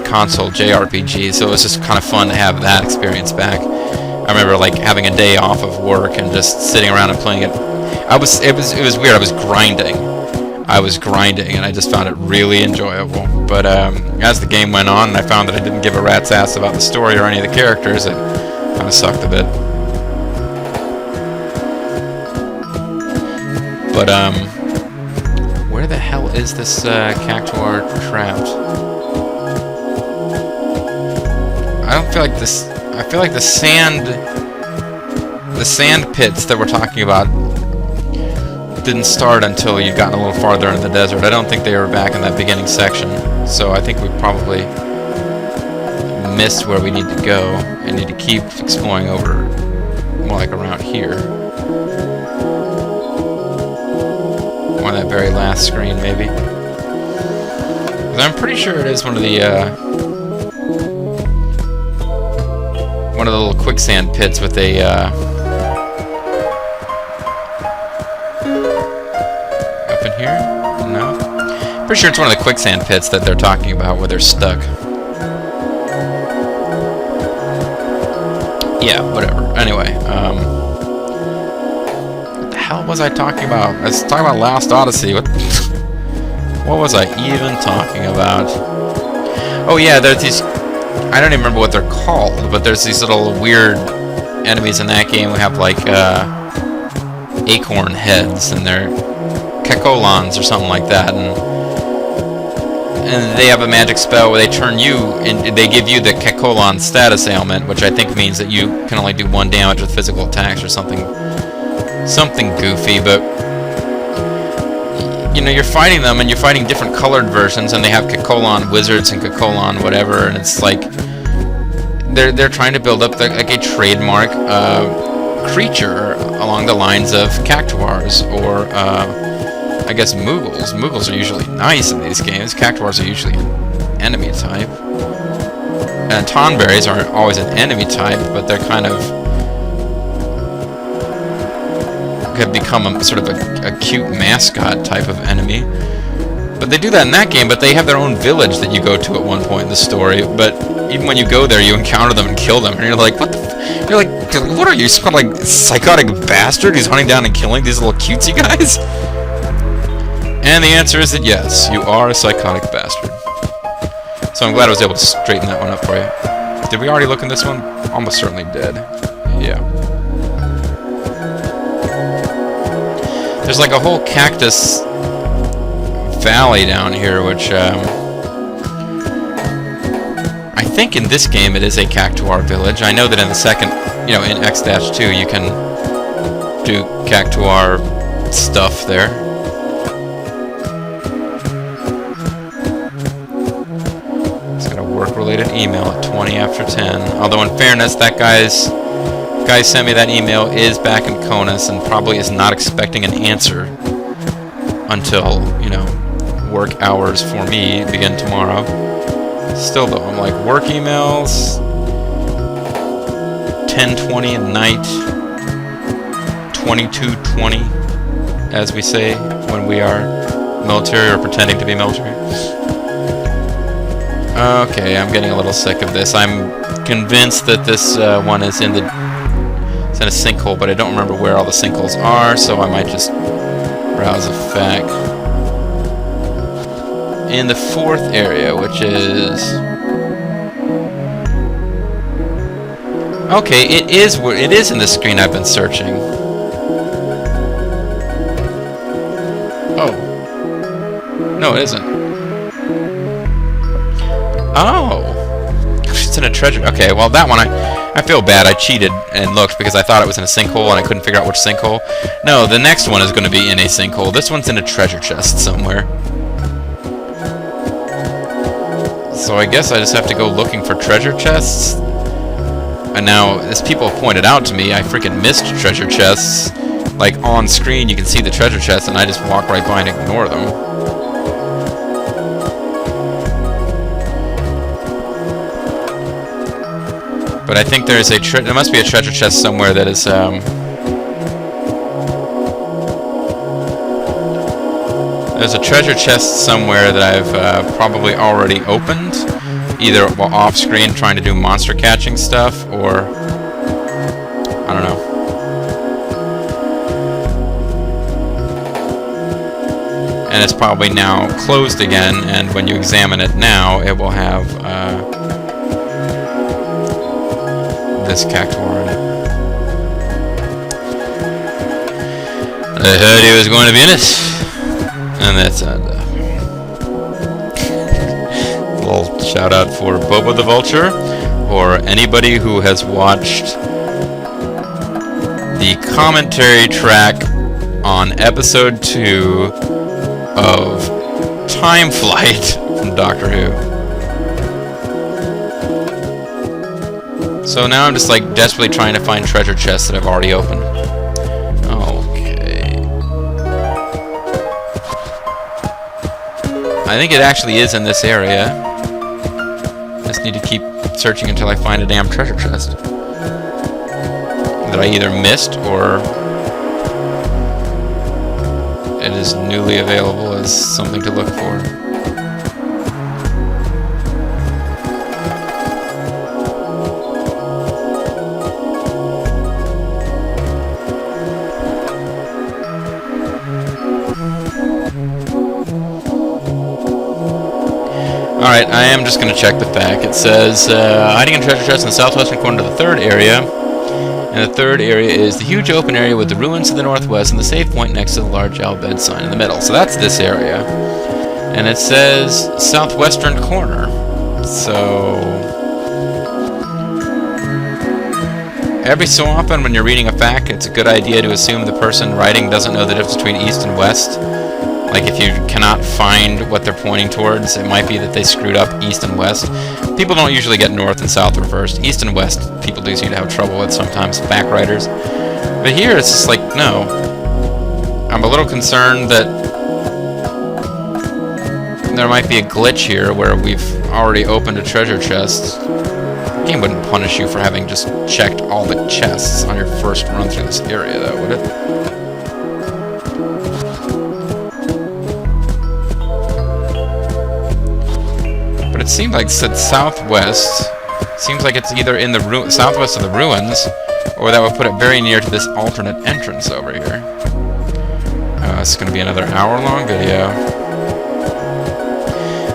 Speaker 1: console JRPG, so it was just kind of fun to have that experience back. I remember like having a day off of work and just sitting around and playing it. It was weird. I was grinding, and I just found it really enjoyable. But as the game went on, and I found that I didn't give a rat's ass about the story or any of the characters, it kind of sucked a bit. But where the hell is this cactuar trapped? I don't feel like this. I feel like the sand pits that we're talking about didn't start until you'd gotten a little farther into the desert. I don't think they were back in that beginning section, so I think we probably missed where we need to go and need to keep exploring over, more like around here. On that very last screen, maybe. But I'm pretty sure it is one of the one of the little quicksand pits with a up in here? No? Pretty sure it's one of the quicksand pits that they're talking about where they're stuck. Yeah, whatever. Anyway, what the hell was I talking about? I was talking about Lost Odyssey. What was I even talking about? Oh yeah, there's these... I don't even remember what they're called, but there's these little weird enemies in that game who have like acorn heads, and they're Kekolons or something like that, and they have a magic spell where they turn you, and they give you the Kekolon status ailment, which I think means that you can only do 1 damage with physical attacks or something goofy, but you know, you're fighting them, and you're fighting different colored versions, and they have Kekolon wizards and Kekolon whatever, and it's like they're trying to build up like a trademark creature along the lines of Cactuars or I guess Moogles. Moogles are usually nice in these games. Cactuars are usually an enemy type, and Tonberries aren't always an enemy type, but they're kind of have become a sort of a cute mascot type of enemy. But they do that in that game, but they have their own village that you go to at one point in the story, but even when you go there, you encounter them and kill them, and you're like, what the f... You're like, what are you, some kind of like psychotic bastard who's hunting down and killing these little cutesy guys? And the answer is that yes, you are a psychotic bastard. So I'm glad I was able to straighten that one up for you. Did we already look in this one? Almost certainly did. Yeah. There's like a whole cactus valley down here, which I think in this game it is a Cactuar village. I know that in the second, you know, in X-2 you can do Cactuar stuff there. It's got a work-related email at 20 after 10. Although in fairness, that guy sent me that email is back in Conus and probably is not expecting an answer until, you know, work hours for me begin tomorrow. Still though, I'm like, work emails 10:20 at night, 22:20, as we say when we are military or pretending to be military. Okay, I'm getting a little sick of this. I'm convinced that this one is in a sinkhole, but I don't remember where all the sinkholes are, so I might just browse a fact. In the 4th area, which is... Okay, it is in the screen I've been searching. Oh. No, it isn't. Oh. It's in a treasure... Okay, well that one I feel bad. I cheated and looked because I thought it was in a sinkhole and I couldn't figure out which sinkhole. No, the next one is going to be in a sinkhole. This one's in a treasure chest somewhere. So I guess I just have to go looking for treasure chests. And now, as people have pointed out to me, I freaking missed treasure chests. Like, on screen you can see the treasure chests and I just walk right by and ignore them. But I think there's there must be a treasure chest somewhere that is, there's a treasure chest somewhere that I've probably already opened, either while off screen trying to do monster catching stuff, or I don't know. And it's probably now closed again, and when you examine it now, it will have this Cactuar in it. I heard he was going to be in it. And that's a little shout out for Boba the Vulture, or anybody who has watched the commentary track on episode 2 of Time Flight from Doctor Who. So now I'm just like desperately trying to find treasure chests that I've already opened. I think it actually is in this area. I just need to keep searching until I find a damn treasure chest. that I either missed or it is newly available as something to look for. Alright, I am just going to check the back. It says, hiding in treasure chest in the southwestern corner of the third area. And the third area is the huge open area with the ruins to the northwest and the safe point next to the large owl bed sign in the middle. So that's this area. And it says southwestern corner. So every so often when you're reading a fact, it's a good idea to assume the person writing doesn't know the difference between east and west. Like if you cannot find what they're pointing towards, it might be that they screwed up east and west. People don't usually get north and south reversed. East and west people do seem to have trouble with sometimes, back writers. But here it's just like, no. I'm a little concerned that there might be a glitch here where we've already opened a treasure chest. The game wouldn't punish you for having just checked all the chests on your first run through this area, though, would it? It seemed like it said southwest. Seems like it's either in the southwest of the ruins, or that would put it very near to this alternate entrance over here. It's going to be another hour-long video.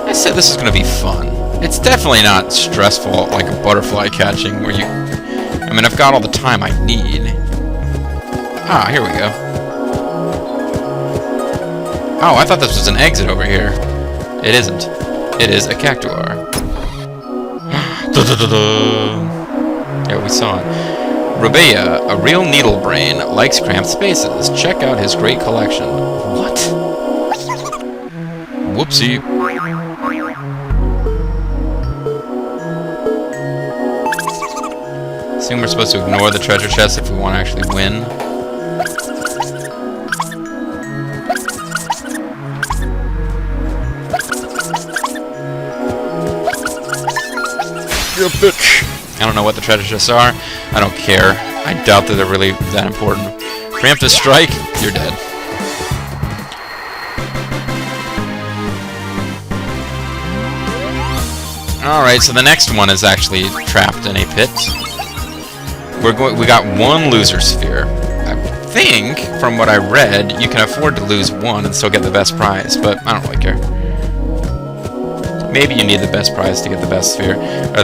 Speaker 1: I said this is going to be fun. It's definitely not stressful like a butterfly catching, where you... I mean, I've got all the time I need. Ah, here we go. Oh, I thought this was an exit over here. It isn't. It is a cactuar. Yeah, we saw it. Rubeia, a real needle brain, likes cramped spaces. Check out his great collection. What? Whoopsie. Assume we're supposed to ignore the treasure chest if we want to actually win. Bitch. I don't know what the treasure chests are. I don't care. I doubt that they're really that important. Preemptive strike, you're dead. Alright, so the next one is actually trapped in a pit. We got one loser sphere. I think, from what I read, you can afford to lose one and still get the best prize, but I don't really care. Maybe you need the best prize to get the best sphere, or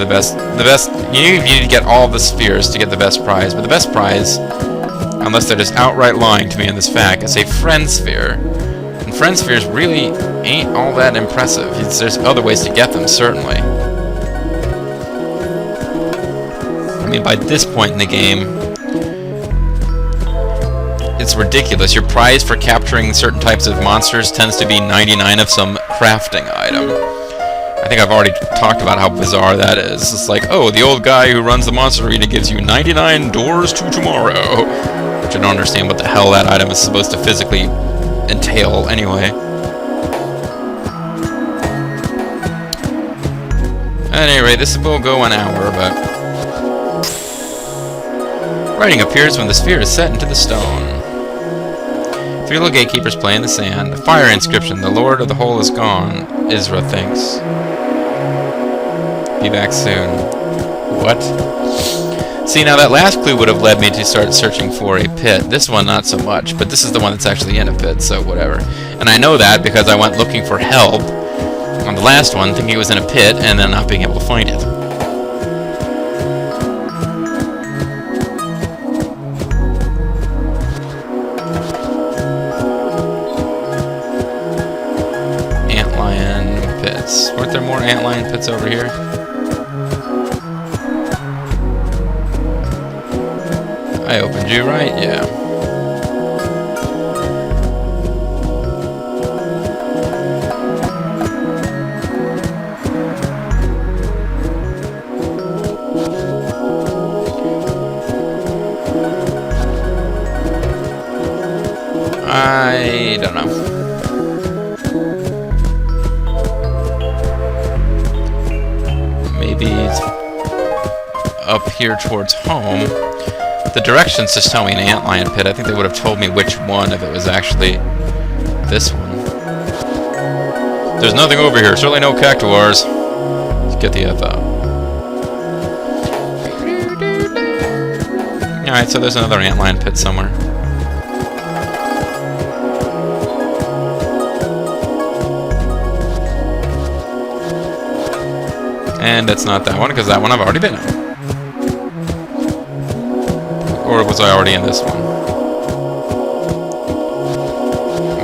Speaker 1: you need to get all the spheres to get the best prize, but the best prize, unless they're just outright lying to me in this fact, is a friend sphere. And friend spheres really ain't all that impressive. There's other ways to get them, certainly. I mean, by this point in the game, it's ridiculous. Your prize for capturing certain types of monsters tends to be 99 of some crafting item. I think I've already talked about how bizarre that is. It's like, oh, the old guy who runs the monster arena gives you 99 doors to tomorrow. Which I don't understand what the hell that item is supposed to physically entail anyway. At any rate, this will go an hour, but... Writing appears when the sphere is set into the stone. Three little gatekeepers play in the sand. A fire inscription, the Lord of the Hole is gone. Isra thinks. Be back soon. What? See, now that last clue would have led me to start searching for a pit. This one, not so much, but this is the one that's actually in a pit, so whatever. And I know that because I went looking for help on the last one, thinking it was in a pit, and then not being able to find it. Antlion pits. Weren't there more antlion pits over here? I opened you, right? Yeah. I don't know. Maybe it's up here towards home. The directions just tell me an antlion pit. I think they would have told me which one if it was actually this one. There's nothing over here. Certainly no cactuars. Let's get the F out. Alright, so there's another antlion pit somewhere. And it's not that one, because that one I've already been in. Or was I already in this one?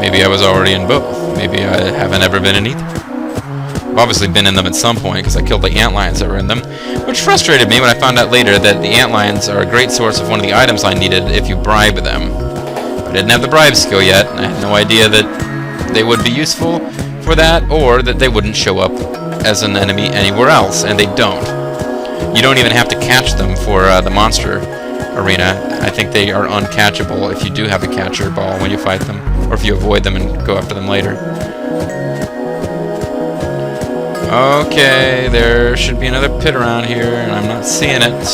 Speaker 1: Maybe I was already in both. Maybe I haven't ever been in either. I've obviously been in them at some point, because I killed the antlions that were in them, which frustrated me when I found out later that the antlions are a great source of one of the items I needed if you bribe them. I didn't have the bribe skill yet, and I had no idea that they would be useful for that, or that they wouldn't show up as an enemy anywhere else, and they don't. You don't even have to catch them for the monster arena. I think they are uncatchable if you do have a catcher ball when you fight them, or if you avoid them and go after them later. Okay, there should be another pit around here, and I'm not seeing it.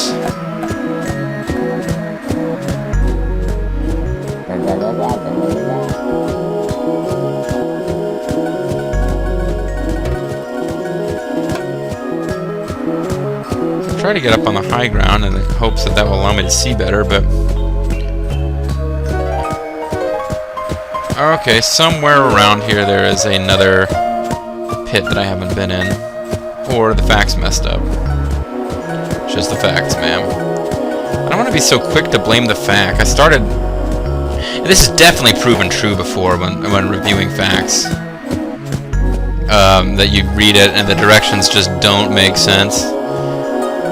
Speaker 1: Try to get up on the high ground in the hopes that that will allow me to see better, but... Okay, somewhere around here there is another pit that I haven't been in. Or the facts messed up. Just the facts, ma'am. I don't want to be so quick to blame the fact. I started... This has definitely proven true before when reviewing facts. That you read it and the directions just don't make sense.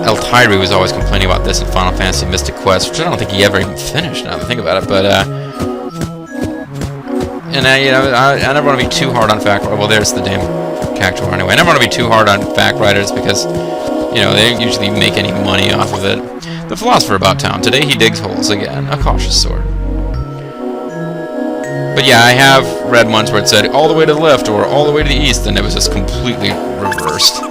Speaker 1: El Tyree was always complaining about this in Final Fantasy Mystic Quest, which I don't think he ever even finished, now that I think about it, but, and I never want to be too hard on fact... Well, there's the damn cactuar anyway. I never want to be too hard on fact writers because, you know, they don't usually make any money off of it. The Philosopher About Town. Today he digs holes again. A cautious sword. But yeah, I have read ones where it said all the way to the left or all the way to the east, and it was just completely reversed.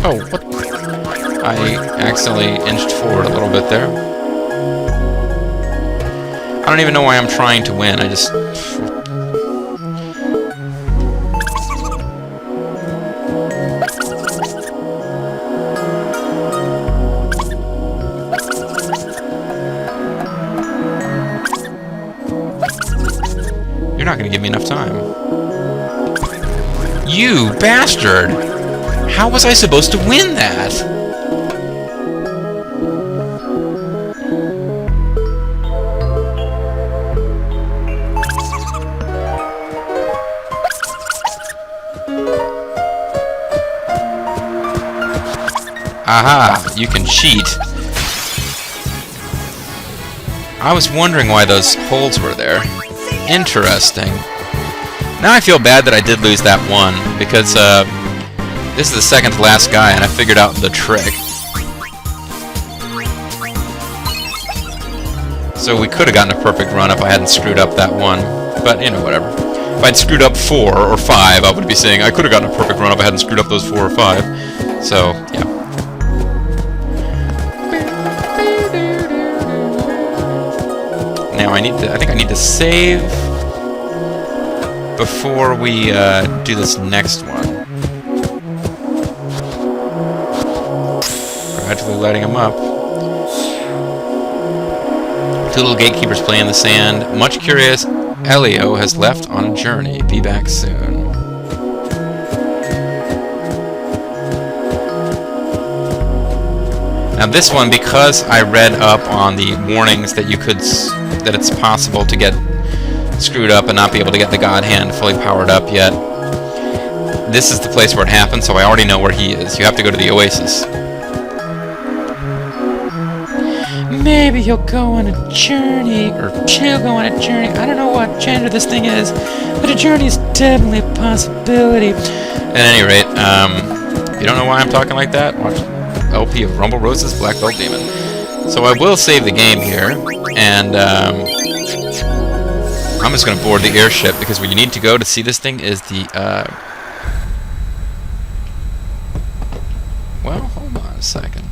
Speaker 1: Oh, what? I accidentally inched forward a little bit there. I don't even know why I'm trying to win, I just... You're not gonna give me enough time. You bastard! How was I supposed to win that? Aha! You can cheat. I was wondering why those holes were there. Interesting. Now I feel bad that I did lose that one, because, this is the second to last guy, and I figured out the trick. So we could have gotten a perfect run if I hadn't screwed up that one. But, you know, whatever. If I'd screwed up 4 or 5, I would be saying I could have gotten a perfect run if I hadn't screwed up those 4 or 5. So, yeah. Now I think I need to save before we do this next one. Gradually lighting them up. Two little gatekeepers play in the sand. Much curious, Elio has left on a journey. Be back soon. Now this one, because I read up on the warnings that you could, that it's possible to get screwed up and not be able to get the God Hand fully powered up yet. This is the place where it happens, so I already know where he is. You have to go to the Oasis. Maybe he'll go on a journey, or she'll go on a journey. I don't know what gender this thing is, but a journey is definitely a possibility. At any rate, if you don't know why I'm talking like that, watch LP of Rumble Rose's Black Belt Demon. So I will save the game here, and I'm just going to board the airship, because where you need to go to see this thing is the, well, hold on a a second.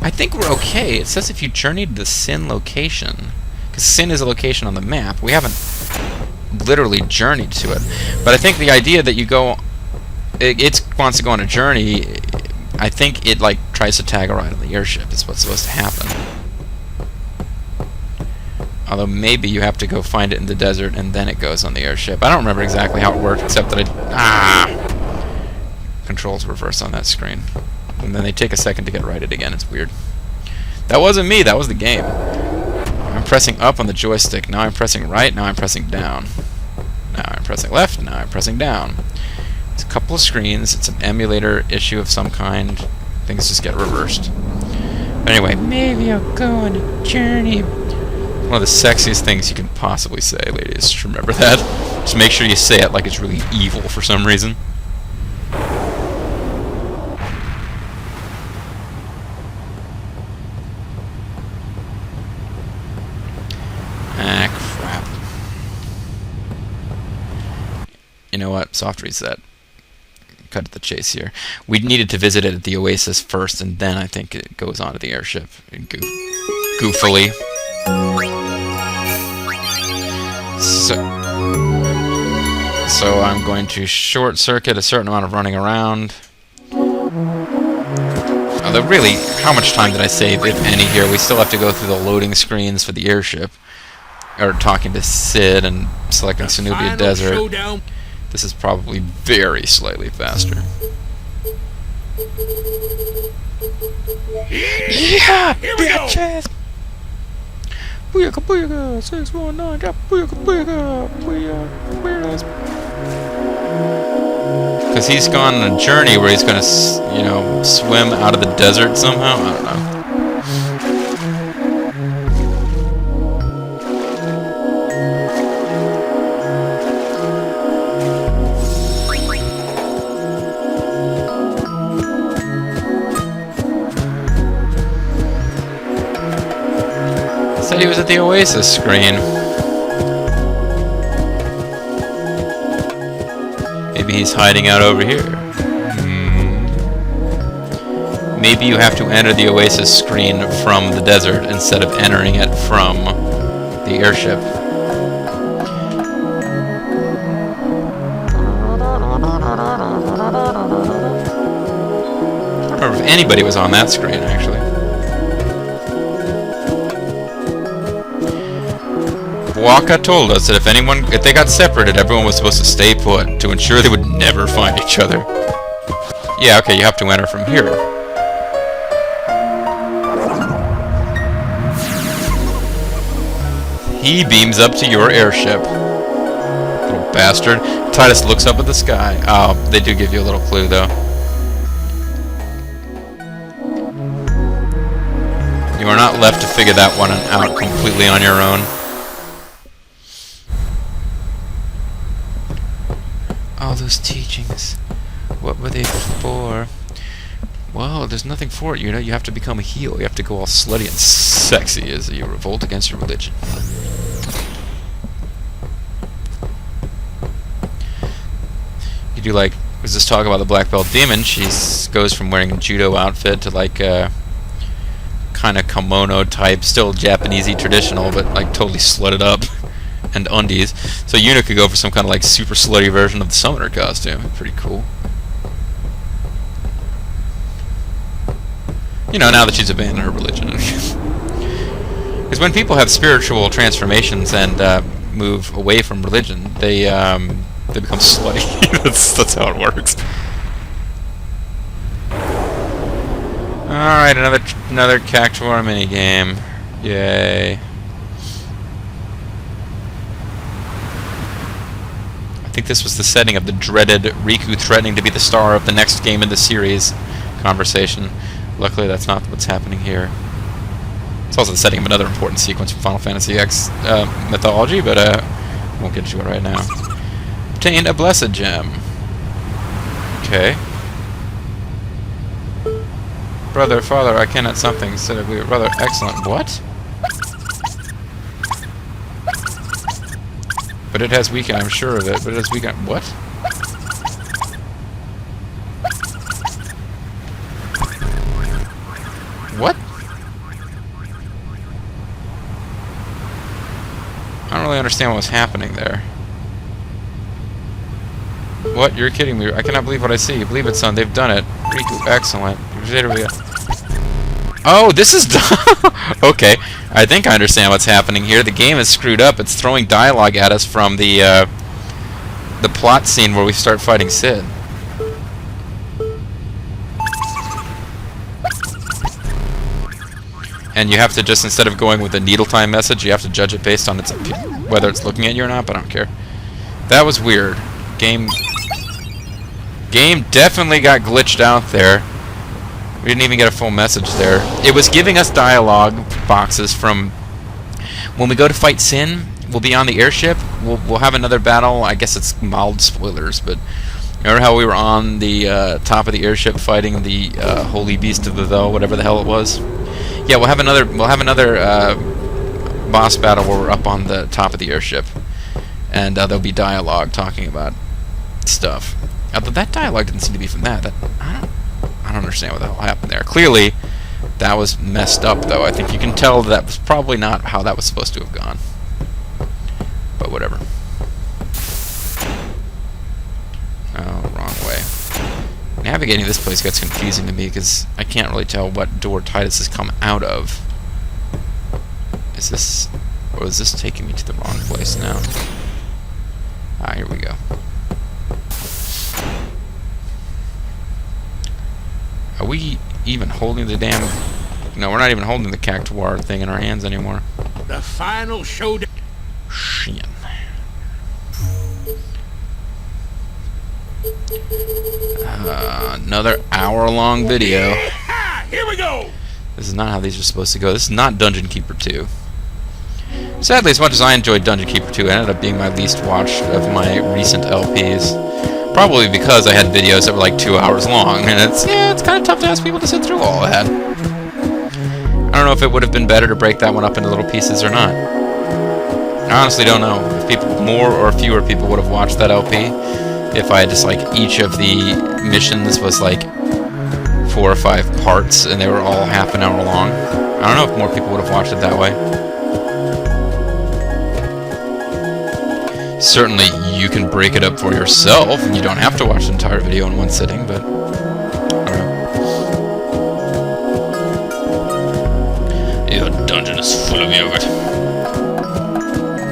Speaker 1: I think we're okay. It says if you journeyed to Sin location, because Sin is a location on the map. We haven't literally journeyed to it, but I think the idea that you go, it wants to go on a journey. I think it like tries to tag a ride on the airship. Is what's supposed to happen. Although maybe you have to go find it in the desert and then it goes on the airship. I don't remember exactly how it worked, except that controls reverse on that screen. And then they take a second to get righted again. It's weird. That wasn't me, that was the game. I'm pressing up on the joystick. Now I'm pressing right, now I'm pressing down. Now I'm pressing left, now I'm pressing down. It's a couple of screens. It's an emulator issue of some kind. Things just get reversed. But anyway, maybe I'll go on a journey. One of the sexiest things you can possibly say, ladies. Just remember that. Just make sure you say it like it's really evil for some reason. Crap. You know what? Soft reset. Cut to the chase here. We needed to visit it at the Oasis first, and then I think it goes on to the airship. Goofily. So I'm going to short circuit a certain amount of running around. Although really, how much time did I save, if any, here? We still have to go through the loading screens for the airship. Or talking to Sid and selecting Sanubia Desert.
Speaker 2: Showdown.
Speaker 1: This is probably very slightly faster. Yeah!
Speaker 2: Here we go.
Speaker 1: Bitches! Booyaka booyaka! 619, drop booyaka booyaka! Booyaka! Weirdness! Because he's gone on a journey where he's gonna, you know, swim out of the desert somehow? I don't know. Said he was at the Oasis screen. Maybe he's hiding out over here. Maybe you have to enter the Oasis screen from the desert instead of entering it from the airship. I don't remember if anybody was on that screen, actually. Waka told us that if they got separated, everyone was supposed to stay put to ensure they would never find each other. Yeah, okay, you have to enter from here. He beams up to your airship. Little bastard. Titus looks up at the sky. Oh, they do give you a little clue, though. You are not left to figure that one out completely on your own. All those teachings, what were they for? Well, there's nothing for it, you know. You have to become a heel. You have to go all slutty and sexy as you revolt against your religion. You do like, was this talk about the Black Belt Demon? She goes from wearing a judo outfit to like a kind of kimono type, still Japanesey traditional, but like totally slutted up. And undies. So Yuna could go for some kind of like super slutty version of the summoner costume. Pretty cool. You know, now that she's abandoned her religion. Because when people have spiritual transformations and move away from religion, they become slutty. that's how it works. Alright, another Cactuar minigame. Yay. I think this was the setting of the dreaded Rikku threatening to be the star of the next game in the series conversation. Luckily, that's not what's happening here. It's also the setting of another important sequence from Final Fantasy X mythology, but I won't get into it right now. Obtained a Blessed Gem. Okay. Brother, father, I cannot something, said we were rather excellent. What? But it has weakened, I'm sure of it, but it has weakened. What? I don't really understand what was happening there. What? You're kidding me. I cannot believe what I see. Believe it, son. They've done it. Rikku, excellent. Oh, this is okay. I think I understand what's happening here. The game is screwed up. It's throwing dialogue at us from the plot scene where we start fighting Sid. And you have to just, instead of going with a needle time message, you have to judge it based on its whether it's looking at you or not, but I don't care. That was weird. Game definitely got glitched out there. We didn't even get a full message there. It was giving us dialogue boxes from when we go to fight Sin. We'll be on the airship. We'll have another battle. I guess it's mild spoilers, but remember how we were on the top of the airship fighting the Holy Beast of the Vel, whatever the hell it was? Yeah, we'll have another boss battle where we're up on the top of the airship, and there'll be dialogue talking about stuff. Although that dialogue didn't seem to be from that. I don't understand what the hell happened there. Clearly, that was messed up, though. I think you can tell that was probably not how that was supposed to have gone. But whatever. Oh, wrong way. Navigating this place gets confusing to me because I can't really tell what door Titus has come out of. Is this... or is this taking me to the wrong place now? Ah, here we go. Are we even holding the damn... No, we're not even holding the cactuar thing in our hands anymore.
Speaker 2: The final showdown.
Speaker 1: Shit. Another hour-long video.
Speaker 2: Here we go.
Speaker 1: This is not how these are supposed to go. This is not Dungeon Keeper 2. Sadly, as much as I enjoyed Dungeon Keeper 2, it ended up being my least watched of my recent LPs. Probably because I had videos that were like 2 hours long, and it's kind of tough to ask people to sit through all of that. I don't know if it would have been better to break that one up into little pieces or not. I honestly don't know if more or fewer people would have watched that LP. If I had just like each of the missions was like 4 or 5 parts and they were all half an hour long. I don't know if more people would have watched it that way. Certainly you can break it up for yourself and you don't have to watch the entire video in one sitting, but I don't know. Your dungeon is full of yogurt.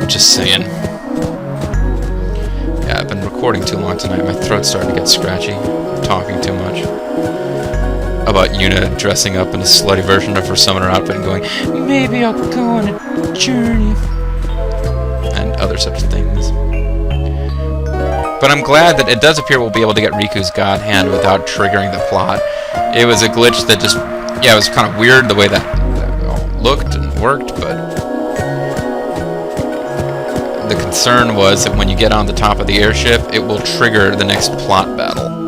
Speaker 1: Just saying. Yeah, I've been recording too long tonight. My throat's starting to get scratchy. I'm talking too much. About Yuna dressing up in a slutty version of her summoner outfit and going, maybe I'll go on a journey. And other such things. But I'm glad that it does appear we'll be able to get Riku's God Hand without triggering the plot. It was a glitch that just... yeah, it was kind of weird the way that all looked and worked, but... the concern was that when you get on the top of the airship, it will trigger the next plot battle.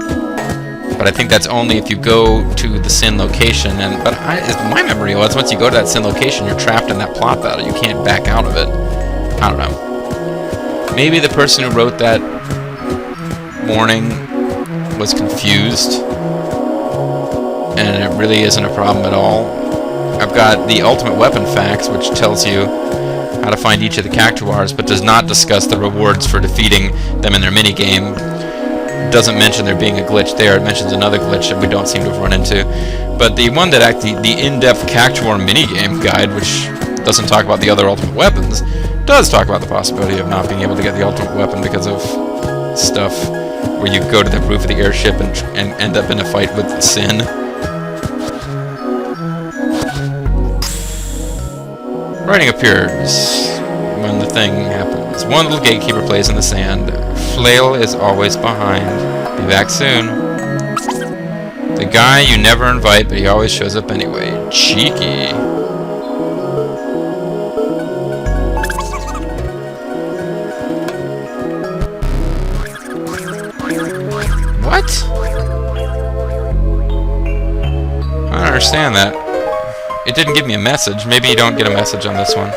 Speaker 1: But I think that's only if you go to the Sin location, but my memory was once you go to that Sin location, you're trapped in that plot battle. You can't back out of it. I don't know. Maybe the person who wrote that warning was confused, and it really isn't a problem at all. I've got the Ultimate Weapon Facts, which tells you how to find each of the cactuars, but does not discuss the rewards for defeating them in their minigame. Doesn't mention there being a glitch there. It mentions another glitch that we don't seem to have run into. But the one that actually, the in-depth cactuar minigame guide, which doesn't talk about the other ultimate weapons, does talk about the possibility of not being able to get the ultimate weapon because of stuff where you go to the roof of the airship and end up in a fight with Sin. Writing appears when the thing happens. One little gatekeeper plays in the sand. Flail is always behind. Be back soon. The guy you never invite, but he always shows up anyway. Cheeky. What? I don't understand that. It didn't give me a message. Maybe you don't get a message on this one.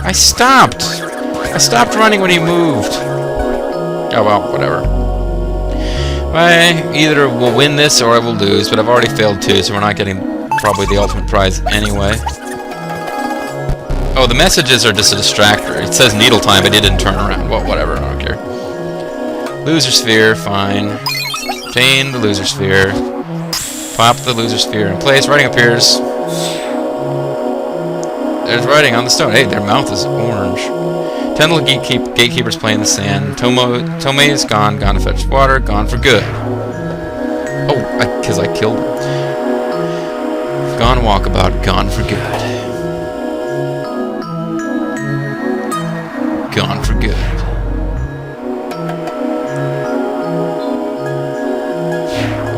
Speaker 1: I stopped! I stopped running when he moved. Oh well, whatever. Either we'll win this or I will lose, but I've already failed 2, so we're not getting probably the ultimate prize anyway. Oh, the messages are just a distractor. It says needle time, but it didn't turn around. Well, whatever, I don't care. Loser sphere, fine. Obtain the loser sphere. Pop the loser sphere in place. Writing appears. There's writing on the stone. Hey, their mouth is orange. 10 little gatekeepers play in the sand. Tome is gone. Gone to fetch water. Gone for good. Oh, because I killed him. Gone walkabout. Gone for good. Gone for good.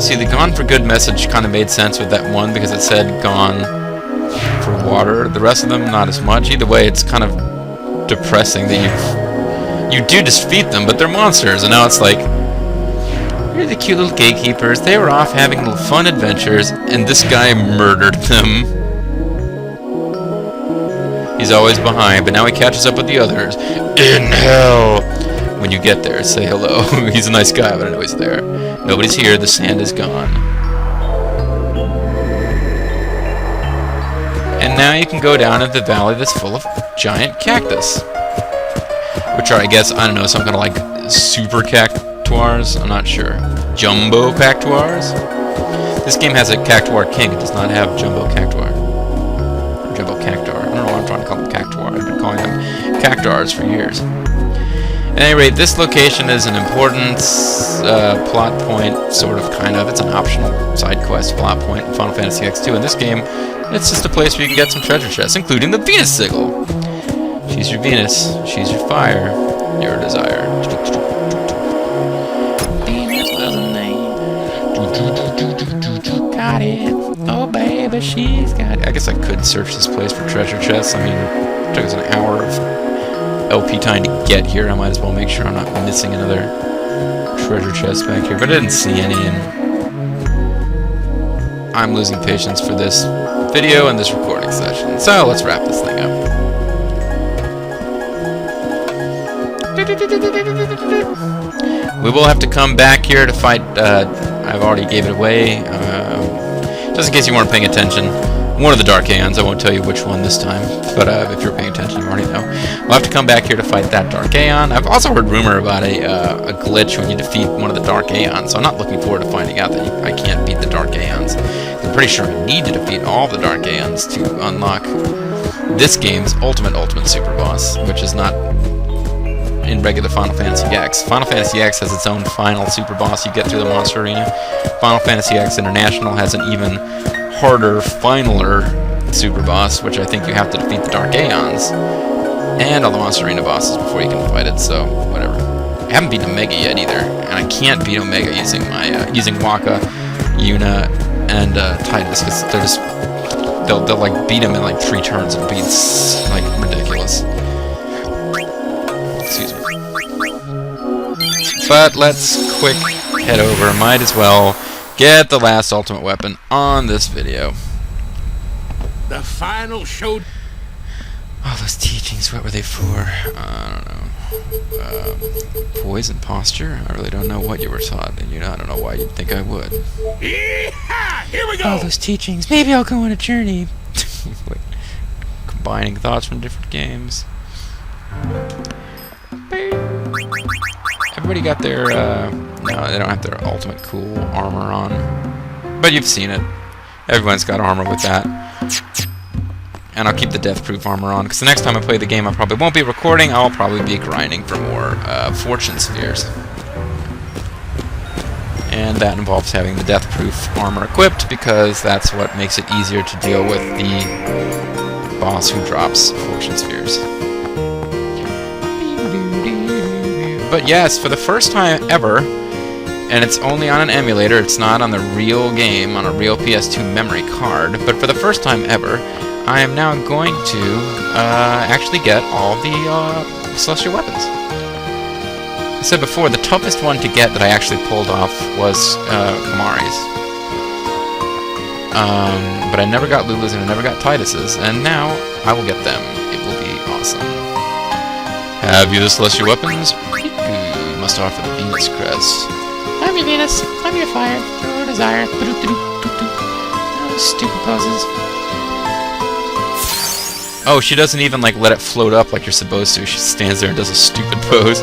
Speaker 1: See, the gone for good message kind of made sense with that one because it said gone for water. The rest of them, not as much. Either way, it's kind of depressing that you do defeat them, but they're monsters. And now it's like, you're the cute little gatekeepers. They were off having little fun adventures, and this guy murdered them. He's always behind, but now he catches up with the others. In hell! When you get there, say hello. He's a nice guy, but I know he's there. Nobody's here, the sand is gone. And now you can go down into the valley that's full of giant cactus. Which are, I guess, I don't know, some kind of like super cactuars? I'm not sure. Jumbo cactuars? This game has a cactuar king, it does not have jumbo cactuar. Or jumbo cactuar. I don't know why I'm trying to call them cactuar. I've been calling them cactuars for years. At any rate, this location is an important plot point, sort of, kind of. It's an optional side quest plot point in Final Fantasy X2. In this game, it's just a place where you can get some treasure chests, including the Venus Sigil. She's your Venus. She's your fire. Your desire. Venus was a name. Got it. Oh, baby, she's got it. I guess I could search this place for treasure chests. I mean, it took us an hour of LP time to get here. I might as well make sure I'm not missing another treasure chest back here. But I didn't see any, and I'm losing patience for this video and this recording session. So let's wrap this thing up. We will have to come back here to fight. I've already gave it away. Just in case you weren't paying attention. One of the Dark Aeons. I won't tell you which one this time, but if you're paying attention, you already know. We'll have to come back here to fight that Dark Aeon. I've also heard rumor about a glitch when you defeat one of the Dark Aeons, so I'm not looking forward to finding out that I can't beat the Dark Aeons. I'm pretty sure I need to defeat all the Dark Aeons to unlock this game's ultimate super boss, which is not in regular Final Fantasy X. Final Fantasy X has its own final super boss you get through the Monster Arena. Final Fantasy X International has an even harder, finaler super boss, which I think you have to defeat the Dark Aeons and all the Monster Arena bosses before you can fight it, so whatever. I haven't beaten Omega yet either, and I can't beat Omega using my using Waka, Yuna, and Titus, because they're just they'll like beat him in like 3 turns and be like ridiculous. Excuse me. But let's quick head over. Might as well get the last ultimate weapon on this video.
Speaker 2: The final show.
Speaker 1: All those teachings, what were they for? I don't know. Poison posture? I really don't know what you were taught, and I don't know why you'd think I would.
Speaker 2: Yeehaw! Here we go!
Speaker 1: All those teachings. Maybe I'll go on a journey. Wait. Combining thoughts from different games. Everybody got their, no, they don't have their ultimate cool armor on. But you've seen it. Everyone's got armor with that. And I'll keep the death-proof armor on, because the next time I play the game I probably won't be recording, I'll probably be grinding for more fortune spheres. And that involves having the death-proof armor equipped, because that's what makes it easier to deal with the boss who drops fortune spheres. But yes, for the first time ever, and it's only on an emulator, it's not on the real game, on a real PS2 memory card, but for the first time ever, I am now going to actually get all the celestial weapons. I said before, the toughest one to get that I actually pulled off was Kamari's. But I never got Lulu's and I never got Titus's, and now I will get them. It will be awesome. Have you the celestial weapons? Rikku must offer the Venus crest. I'm your Venus. I'm your fire. Your desire. Stupid poses. Oh, she doesn't even like let it float up like you're supposed to. She stands there and does a stupid pose.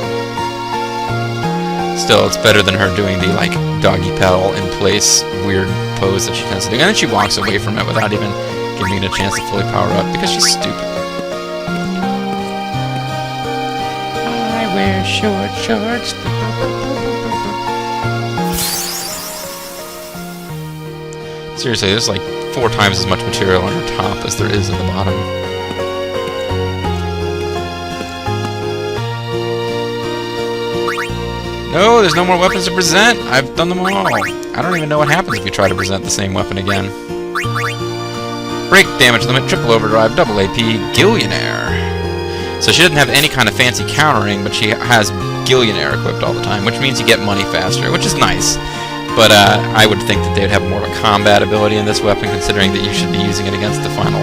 Speaker 1: Still, it's better than her doing the like doggy paddle in place weird pose that she tends to do. And then she walks away from it without even giving it a chance to fully power up because she's stupid. I wear short shorts. Seriously, there's like 4 times as much material on her top as there is in the bottom. No, there's no more weapons to present! I've done them all! I don't even know what happens if you try to present the same weapon again. Break, damage limit, triple overdrive, double AP, Gillionaire. So she doesn't have any kind of fancy countering, but she has Gillionaire equipped all the time, which means you get money faster, which is nice. But I would think that they would have more of a combat ability in this weapon, considering that you should be using it against the final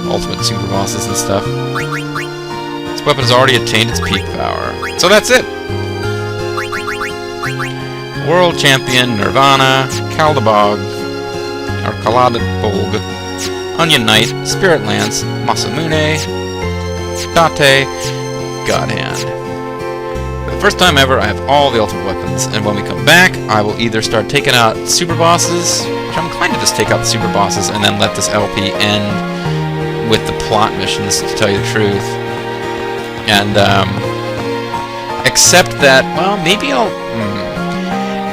Speaker 1: ultimate super bosses and stuff. This weapon has already attained its peak power. So that's it! World Champion, Nirvana, Kaldabog, or Kaladabog, Onion Knight, Spirit Lance, Masamune, Date, God Hand. For the first time ever, I have all the ultimate weapons, and when we come back, I will either start taking out super bosses, which I'm inclined to just take out the super bosses and then let this LP end with the plot missions, to tell you the truth. And, except that, well, maybe I'll...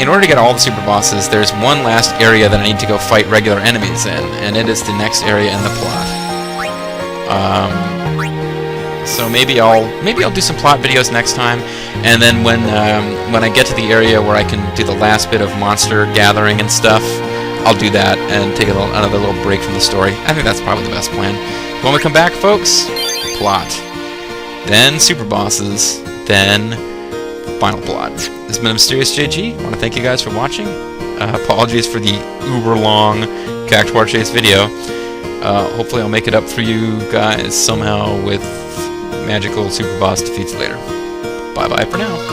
Speaker 1: In order to get all the super bosses, there's one last area that I need to go fight regular enemies in, and it is the next area in the plot. So maybe I'll do some plot videos next time, and then when I get to the area where I can do the last bit of monster gathering and stuff, I'll do that and take another little break from the story. I think that's probably the best plan. When we come back, folks, plot, then super bosses, then final plot. This has been Mysterious JG. I want to thank you guys for watching. Apologies for the uber-long Cactuar Chase video. Hopefully I'll make it up for you guys somehow with magical super boss defeats later. Bye-bye for now.